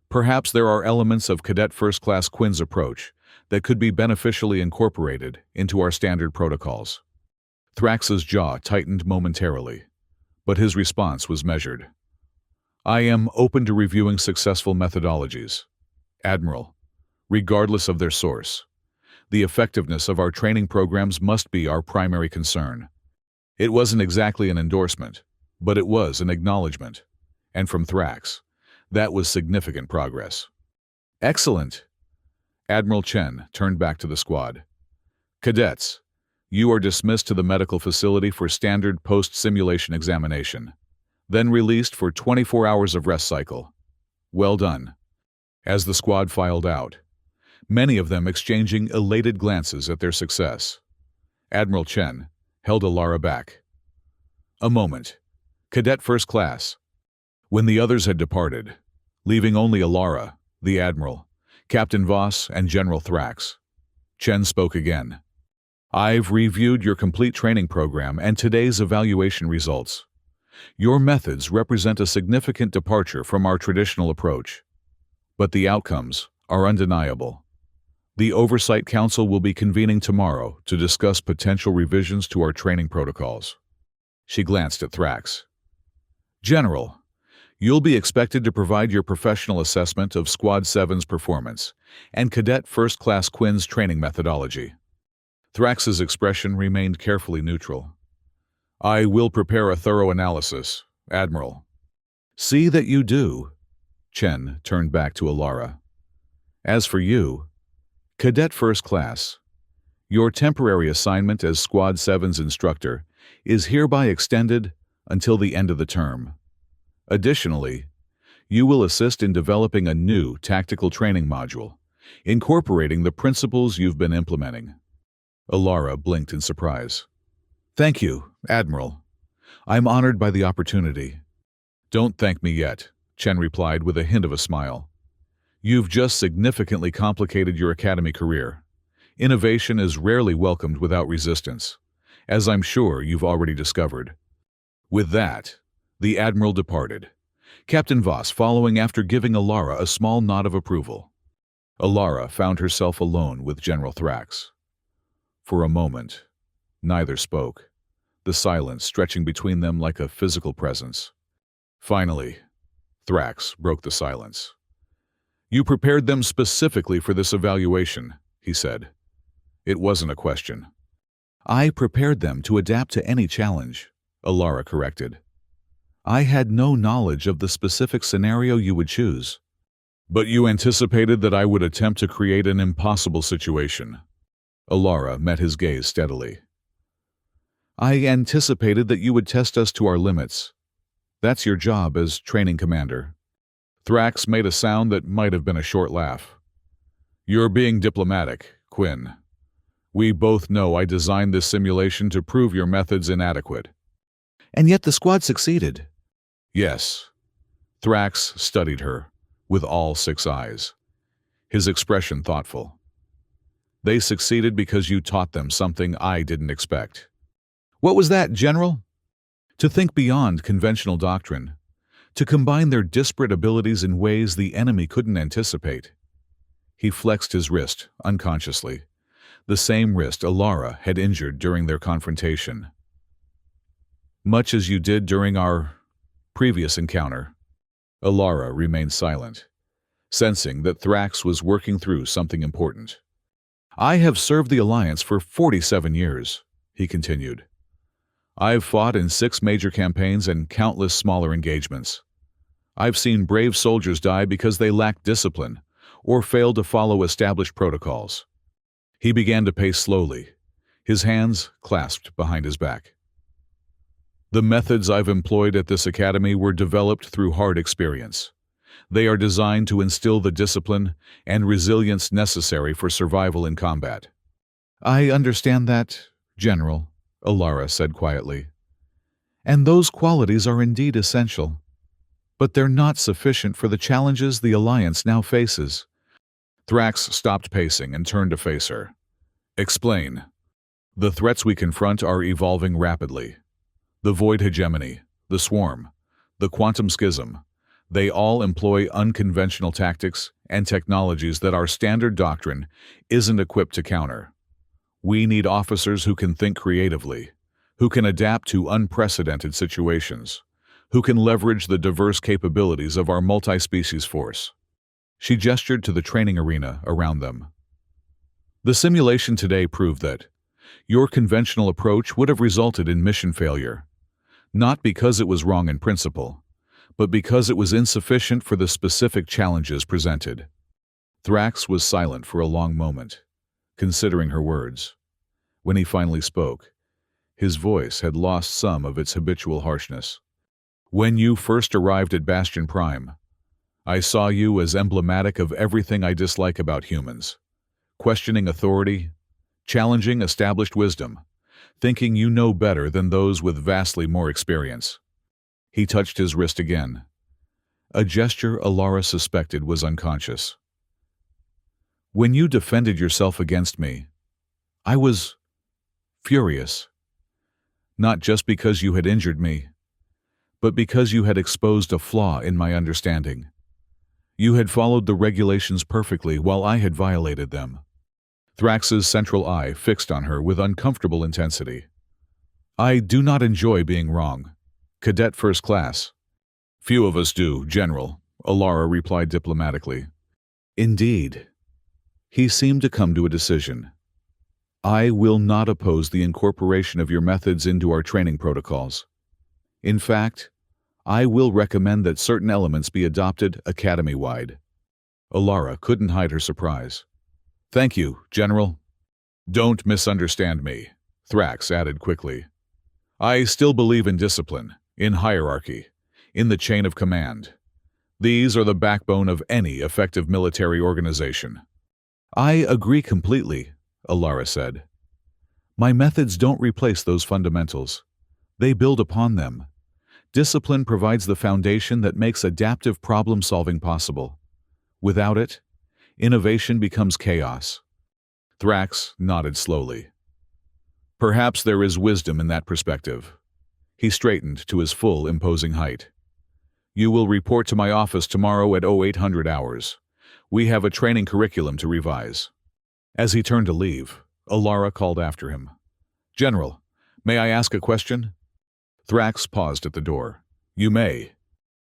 Perhaps there are elements of Cadet First Class Quinn's approach that could be beneficially incorporated into our standard protocols. Thrax's jaw tightened momentarily, but his response was measured. I am open to reviewing successful methodologies. Admiral, regardless of their source, the effectiveness of our training programs must be our primary concern. It wasn't exactly an endorsement, but it was an acknowledgement. And from Thrax, that was significant progress. Excellent. Admiral Chen turned back to the squad. Cadets, you are dismissed to the medical facility for standard post-simulation examination, then released for 24 hours of rest cycle. Well done. As the squad filed out, many of them exchanging elated glances at their success. Admiral Chen held Alara back. A moment. Cadet First Class. When the others had departed, leaving only Alara, the Admiral, Captain Voss, and General Thrax, Chen spoke again. I've reviewed your complete training program and today's evaluation results. Your methods represent a significant departure from our traditional approach, but the outcomes are undeniable. The Oversight Council will be convening tomorrow to discuss potential revisions to our training protocols. She glanced at Thrax. General, you'll be expected to provide your professional assessment of Squad 7's performance and Cadet First Class Quinn's training methodology. Thrax's expression remained carefully neutral. I will prepare a thorough analysis, Admiral. See that you do. Chen turned back to Alara. As for you, Cadet First Class, your temporary assignment as Squad 7's instructor is hereby extended until the end of the term. Additionally, you will assist in developing a new tactical training module, incorporating the principles you've been implementing. Alara blinked in surprise. Thank you, Admiral. I'm honored by the opportunity. Don't thank me yet, Chen replied with a hint of a smile. You've just significantly complicated your academy career. Innovation is rarely welcomed without resistance, as I'm sure you've already discovered. With that, the Admiral departed, Captain Voss following after giving Alara a small nod of approval. Alara found herself alone with General Thrax. For a moment, neither spoke, the silence stretching between them like a physical presence. Finally, Thrax broke the silence. You prepared them specifically for this evaluation, he said. It wasn't a question. I prepared them to adapt to any challenge, Alara corrected. I had no knowledge of the specific scenario you would choose. But you anticipated that I would attempt to create an impossible situation. Alara met his gaze steadily. I anticipated that you would test us to our limits. That's your job as training commander. Thrax made a sound that might have been a short laugh. You're being diplomatic, Quinn. We both know I designed this simulation to prove your methods inadequate. And yet the squad succeeded. Yes. Thrax studied her, with all 6 eyes, his expression thoughtful. They succeeded because you taught them something I didn't expect. What was that, General? to think beyond conventional doctrine, to combine their disparate abilities in ways the enemy couldn't anticipate. He flexed his wrist, unconsciously, the same wrist Alara had injured during their confrontation. Much as you did during our previous encounter. Alara remained silent, sensing that Thrax was working through something important. I have served the Alliance for 47 years, he continued. I've fought in 6 major campaigns and countless smaller engagements. I've seen brave soldiers die because they lacked discipline or failed to follow established protocols. He began to pace slowly, his hands clasped behind his back. The methods I've employed at this academy were developed through hard experience. They are designed to instill the discipline and resilience necessary for survival in combat. I understand that, General, Alara said quietly. And those qualities are indeed essential. But they're not sufficient for the challenges the Alliance now faces. Thrax stopped pacing and turned to face her. Explain. The threats we confront are evolving rapidly. The Void Hegemony, the Swarm, the Quantum Schism, they all employ unconventional tactics and technologies that our standard doctrine isn't equipped to counter. We need officers who can think creatively, who can adapt to unprecedented situations, who can leverage the diverse capabilities of our multi-species force. She gestured to the training arena around them. The simulation today proved that your conventional approach would have resulted in mission failure, not because it was wrong in principle, but because it was insufficient for the specific challenges presented. Thrax was silent for a long moment, considering her words. When he finally spoke, his voice had lost some of its habitual harshness. When you first arrived at Bastion Prime, I saw you as emblematic of everything I dislike about humans. Questioning authority, challenging established wisdom, thinking you know better than those with vastly more experience. He touched his wrist again, a gesture Alara suspected was unconscious. When you defended yourself against me, I was furious. Not just because you had injured me, but because you had exposed a flaw in my understanding. You had followed the regulations perfectly while I had violated them. Thrax's central eye fixed on her with uncomfortable intensity. I do not enjoy being wrong. Cadet First Class. Few of us do, General, Alara replied diplomatically. Indeed. He seemed to come to a decision. I will not oppose the incorporation of your methods into our training protocols. In fact, I will recommend that certain elements be adopted academy-wide. Alara couldn't hide her surprise. Thank you, General. Don't misunderstand me, Thrax added quickly. I still believe in discipline, in hierarchy, in the chain of command. These are the backbone of any effective military organization. I agree completely, Alara said. My methods don't replace those fundamentals. They build upon them. Discipline provides the foundation that makes adaptive problem-solving possible. Without it, innovation becomes chaos. Thrax nodded slowly. Perhaps there is wisdom in that perspective. He straightened to his full, imposing height. You will report to my office tomorrow at 0800 hours. We have a training curriculum to revise. As he turned to leave, Alara called after him. General, may I ask a question? Thrax paused at the door. You may.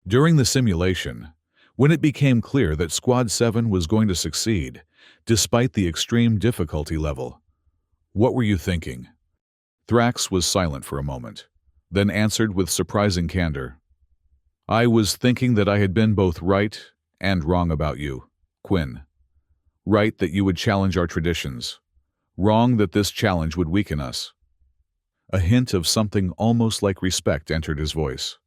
During the simulation, when it became clear that Squad 7 was going to succeed, despite the extreme difficulty level, what were you thinking? Thrax was silent for a moment, then answered with surprising candor. I was thinking that I had been both right and wrong about you, Quinn. Right that you would challenge our traditions. Wrong that this challenge would weaken us. A hint of something almost like respect entered his voice.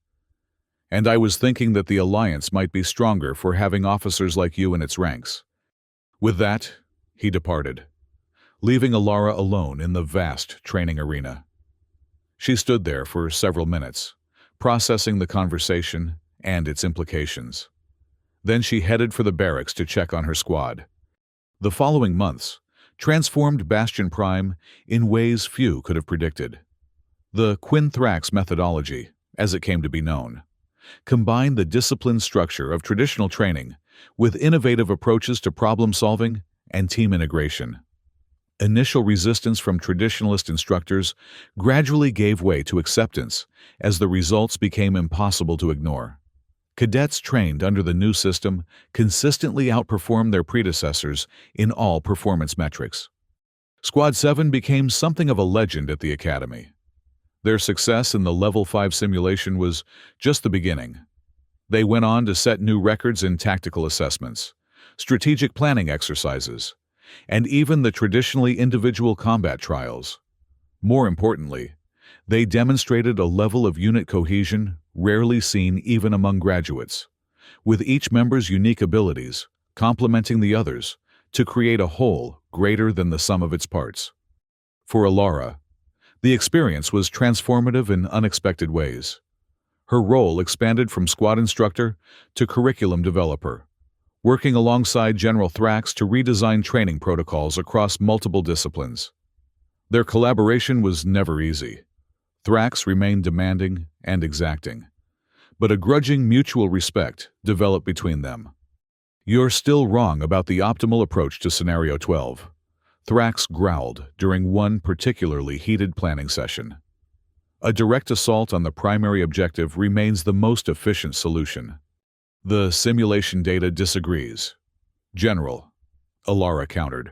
And I was thinking that the Alliance might be stronger for having officers like you in its ranks. With that, he departed, leaving Alara alone in the vast training arena. She stood there for several minutes, processing the conversation and its implications. Then she headed for the barracks to check on her squad. The following months transformed Bastion Prime in ways few could have predicted. The Quinn-Thrax methodology, as it came to be known, combined the disciplined structure of traditional training with innovative approaches to problem-solving and team integration. Initial resistance from traditionalist instructors gradually gave way to acceptance as the results became impossible to ignore. Cadets trained under the new system consistently outperformed their predecessors in all performance metrics. Squad 7 became something of a legend at the Academy. Their success in the Level 5 simulation was just the beginning. They went on to set new records in tactical assessments, strategic planning exercises, and even the traditionally individual combat trials. More importantly, they demonstrated a level of unit cohesion rarely seen even among graduates, with each member's unique abilities complementing the others to create a whole greater than the sum of its parts. For Alara, the experience was transformative in unexpected ways. Her role expanded from squad instructor to curriculum developer, working alongside General Thrax to redesign training protocols across multiple disciplines. Their collaboration was never easy. Thrax remained demanding and exacting, but a grudging mutual respect developed between them. "You're still wrong about the optimal approach to Scenario 12. Thrax growled during one particularly heated planning session. A direct assault on the primary objective remains the most efficient solution. The simulation data disagrees. General, Alara countered,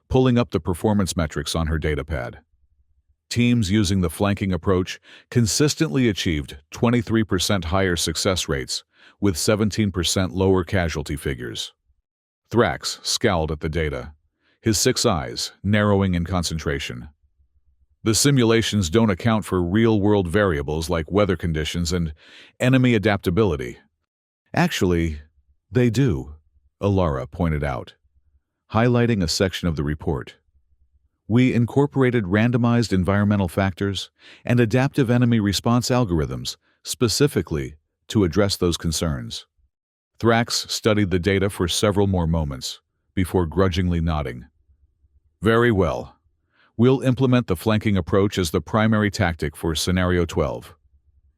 pulling up the performance metrics on her datapad. Teams using the flanking approach consistently achieved 23% higher success rates with 17% lower casualty figures. Thrax scowled at the data, his 6 eyes narrowing in concentration. The simulations don't account for real-world variables like weather conditions and enemy adaptability. Actually, they do, Alara pointed out, highlighting a section of the report. We incorporated randomized environmental factors and adaptive enemy response algorithms specifically to address those concerns. Thrax studied the data for several more moments before grudgingly nodding. Very well. We'll implement the flanking approach as the primary tactic for Scenario 12.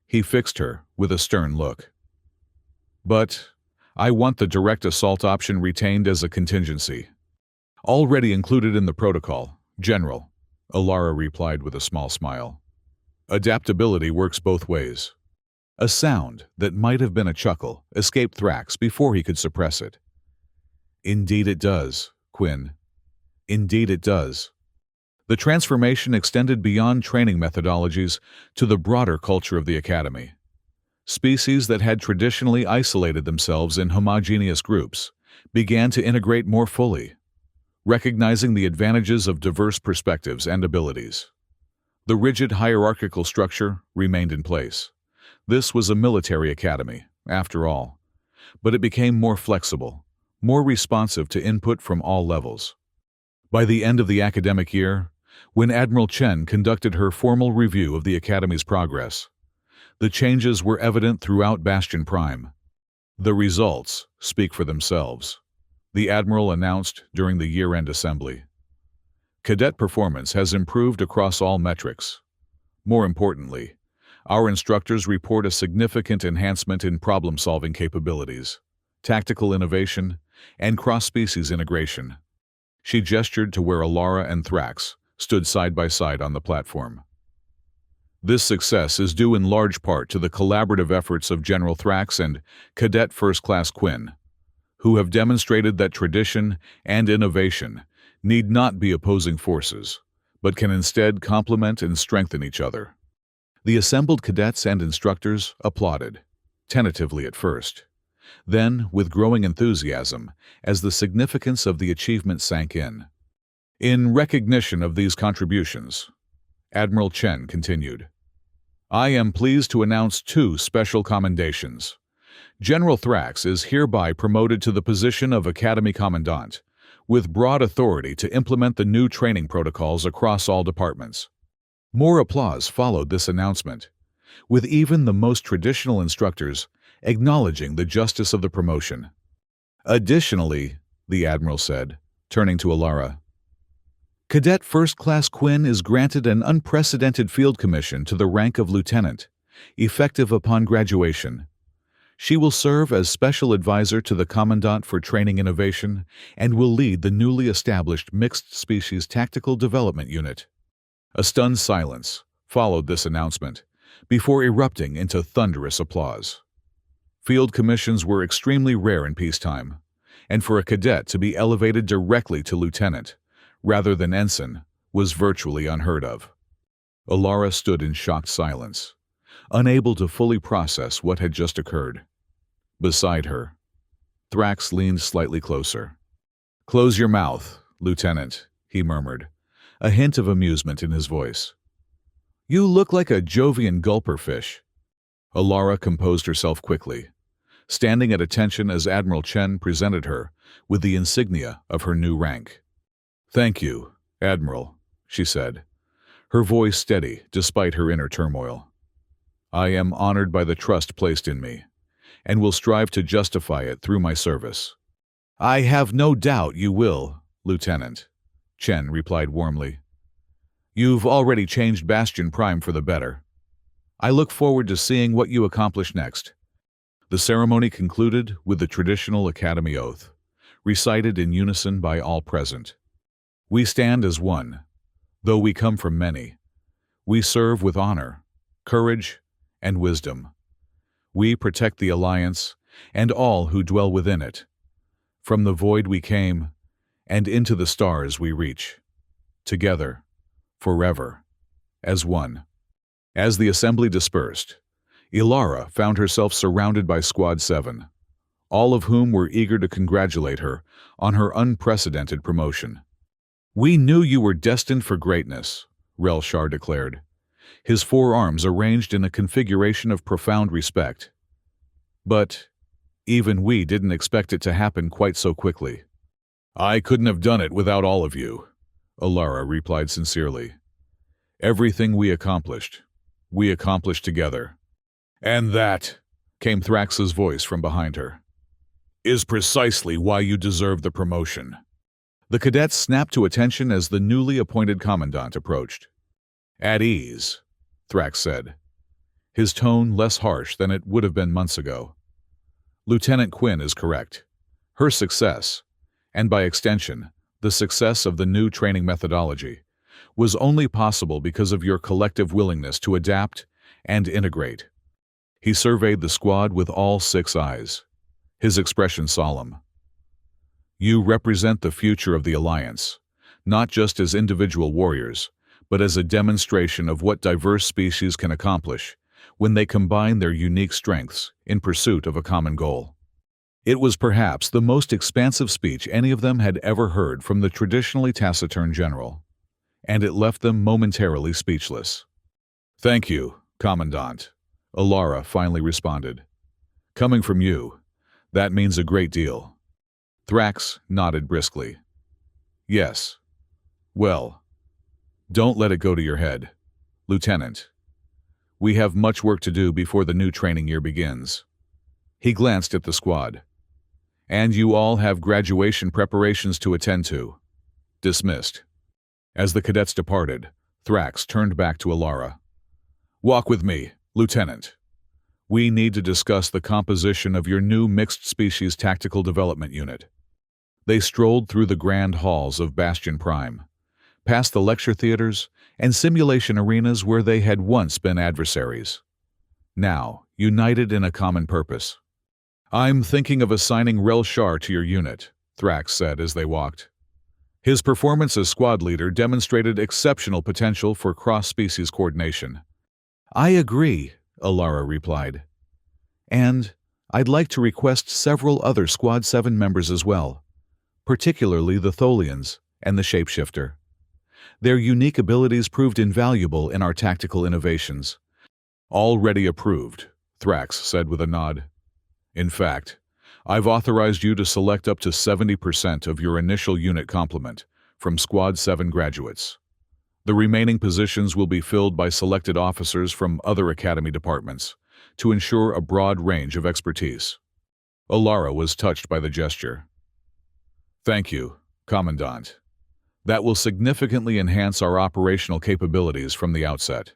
He fixed her with a stern look. But I want the direct assault option retained as a contingency. Already included in the protocol, General, Alara replied with a small smile. Adaptability works both ways. A sound that might have been a chuckle escaped Thrax before he could suppress it. Indeed it does, Quinn. Indeed it does. The transformation extended beyond training methodologies to the broader culture of the Academy. Species that had traditionally isolated themselves in homogeneous groups began to integrate more fully, recognizing the advantages of diverse perspectives and abilities. The rigid hierarchical structure remained in place. This was a military academy, after all, but it became more flexible, more responsive to input from all levels. By the end of the academic year, when Admiral Chen conducted her formal review of the Academy's progress, the changes were evident throughout Bastion Prime. The results speak for themselves, the Admiral announced during the year-end assembly. Cadet performance has improved across all metrics. More importantly, our instructors report a significant enhancement in problem-solving capabilities, tactical innovation, and cross-species integration. She gestured to where Alara and Thrax stood side by side on the platform. This success is due in large part to the collaborative efforts of General Thrax and Cadet First Class Quinn, who have demonstrated that tradition and innovation need not be opposing forces, but can instead complement and strengthen each other. The assembled cadets and instructors applauded, tentatively at first, then with growing enthusiasm as the significance of the achievement sank in. In recognition of these contributions, Admiral Chen continued, I am pleased to announce 2 special commendations. General Thrax is hereby promoted to the position of Academy Commandant, with broad authority to implement the new training protocols across all departments. More applause followed this announcement, with even the most traditional instructors acknowledging the justice of the promotion. Additionally, the Admiral said, turning to Alara, Cadet First Class Quinn is granted an unprecedented field commission to the rank of lieutenant, effective upon graduation. She will serve as special advisor to the Commandant for Training Innovation and will lead the newly established Mixed Species Tactical Development Unit. A stunned silence followed this announcement, before erupting into thunderous applause. Field commissions were extremely rare in peacetime, and for a cadet to be elevated directly to lieutenant, rather than ensign, was virtually unheard of. Alara stood in shocked silence, unable to fully process what had just occurred. Beside her, Thrax leaned slightly closer. "Close your mouth, Lieutenant," he murmured, a hint of amusement in his voice. "You look like a Jovian gulper fish." Alara composed herself quickly, standing at attention as Admiral Chen presented her with the insignia of her new rank. "Thank you, Admiral," she said, her voice steady despite her inner turmoil. "I am honored by the trust placed in me, and will strive to justify it through my service." "I have no doubt you will, Lieutenant," Chen replied warmly. "You've already changed Bastion Prime for the better. I look forward to seeing what you accomplish next." The ceremony concluded with the traditional Academy oath, recited in unison by all present. "We stand as one, though we come from many. We serve with honor, courage, and wisdom. We protect the Alliance and all who dwell within it. From the void we came, and into the stars we reach. Together, forever, as one." As the assembly dispersed, Ilara found herself surrounded by Squad 7, all of whom were eager to congratulate her on her unprecedented promotion. "We knew you were destined for greatness," Relshar declared, his forearms arranged in a configuration of profound respect. "But even we didn't expect it to happen quite so quickly." "I couldn't have done it without all of you," Alara replied sincerely. "Everything we accomplished together." "And that," came Thrax's voice from behind her, "is precisely why you deserve the promotion." The cadets snapped to attention as the newly appointed commandant approached. "At ease," Thrax said, his tone less harsh than it would have been months ago. "Lieutenant Quinn is correct. Her success, and by extension, the success of the new training methodology, was only possible because of your collective willingness to adapt and integrate." He surveyed the squad with all 6 eyes, his expression solemn. "You represent the future of the Alliance, not just as individual warriors, but as a demonstration of what diverse species can accomplish when they combine their unique strengths in pursuit of a common goal." It was perhaps the most expansive speech any of them had ever heard from the traditionally taciturn general, and it left them momentarily speechless. "Thank you, Commandant," Alara finally responded. "Coming from you, that means a great deal." Thrax nodded briskly. "Yes. Well, don't let it go to your head, Lieutenant. We have much work to do before the new training year begins." He glanced at the squad. "And you all have graduation preparations to attend to. Dismissed." As the cadets departed, Thrax turned back to Alara. "Walk with me, Lieutenant. We need to discuss the composition of your new Mixed Species Tactical Development Unit." They strolled through the grand halls of Bastion Prime, past the lecture theaters and simulation arenas where they had once been adversaries, now united in a common purpose. "I'm thinking of assigning Relshar to your unit," Thrax said as they walked. "His performance as squad leader demonstrated exceptional potential for cross-species coordination." "I agree," Alara replied. "And I'd like to request several other Squad 7 members as well, particularly the Tholians and the Shapeshifter. Their unique abilities proved invaluable in our tactical innovations." "Already approved," Thrax said with a nod. "In fact, I've authorized you to select up to 70% of your initial unit complement from Squad 7 graduates. The remaining positions will be filled by selected officers from other Academy departments to ensure a broad range of expertise." Alara was touched by the gesture. "Thank you, Commandant. That will significantly enhance our operational capabilities from the outset.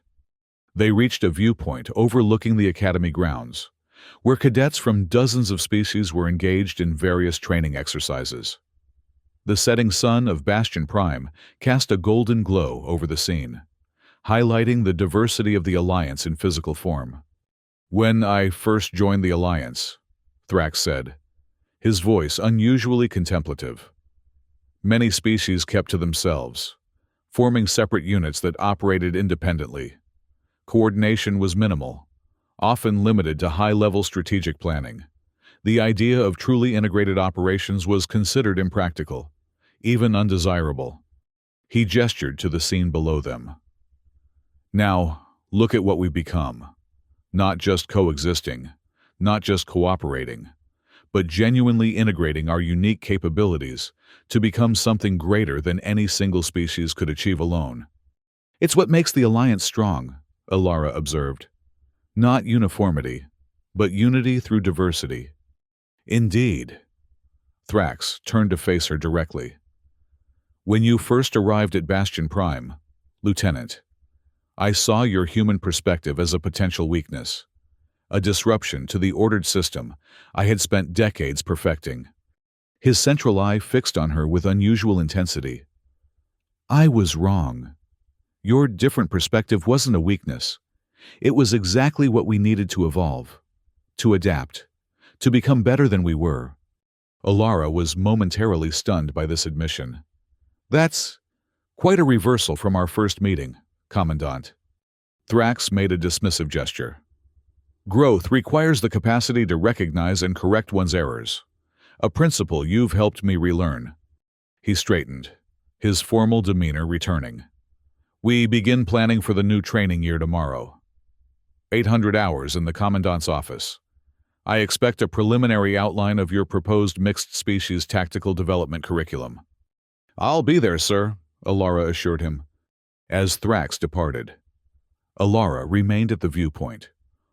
They reached a viewpoint overlooking the Academy grounds, where cadets from dozens of species were engaged in various training exercises. The setting sun of Bastion Prime cast a golden glow over the scene, highlighting the diversity of the Alliance in physical form. "When I first joined the Alliance," Thrax said, his voice unusually contemplative, "many species kept to themselves, forming separate units that operated independently. Coordination was minimal, often limited to high-level strategic planning. The idea of truly integrated operations was considered impractical, even undesirable." He gestured to the scene below them. "Now, look at what we've become. Not just coexisting, not just cooperating, but genuinely integrating our unique capabilities to become something greater than any single species could achieve alone." It's what makes the Alliance strong, Alara observed. "Not uniformity, but unity through diversity." "Indeed." Thrax turned to face her directly. "When you first arrived at Bastion Prime, Lieutenant, I saw your human perspective as a potential weakness, a disruption to the ordered system I had spent decades perfecting." His central eye fixed on her with unusual intensity. "I was wrong. Your different perspective wasn't a weakness. It was exactly what we needed to evolve, to adapt, to become better than we were." Alara was momentarily stunned by this admission. "That's quite a reversal from our first meeting, Commandant." Thrax made a dismissive gesture. "Growth requires the capacity to recognize and correct one's errors, a principle you've helped me relearn." He straightened, his formal demeanor returning. "We begin planning for the new training year tomorrow. 800 hours in the Commandant's office. I expect a preliminary outline of your proposed mixed-species tactical development curriculum." "I'll be there, sir," Alara assured him. As Thrax departed, Alara remained at the viewpoint,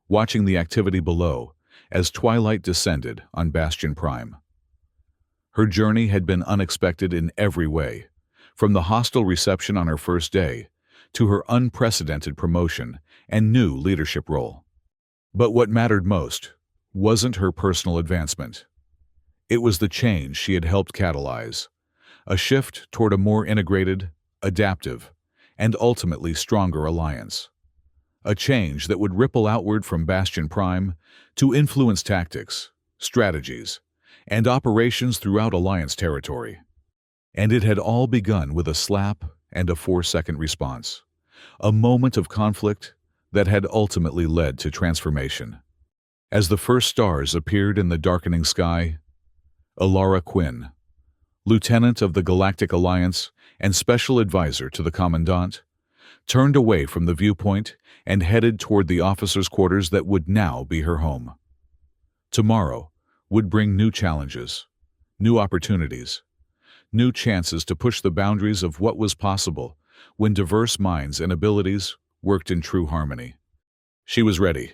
watching the activity below as twilight descended on Bastion Prime. Her journey had been unexpected in every way, from the hostile reception on her first day to her unprecedented promotion and new leadership role. But what mattered most wasn't her personal advancement. It was the change she had helped catalyze, a shift toward a more integrated, adaptive, and ultimately stronger alliance. A change that would ripple outward from Bastion Prime to influence tactics, strategies, and operations throughout Alliance territory. And it had all begun with a slap and a 4-second response, a moment of conflict that had ultimately led to transformation. As the first stars appeared in the darkening sky, Alara Quinn, Lieutenant of the Galactic Alliance and Special Advisor to the Commandant, turned away from the viewpoint and headed toward the officers' quarters that would now be her home. Tomorrow would bring new challenges, new opportunities, new chances to push the boundaries of what was possible when diverse minds and abilities worked in true harmony. She was ready,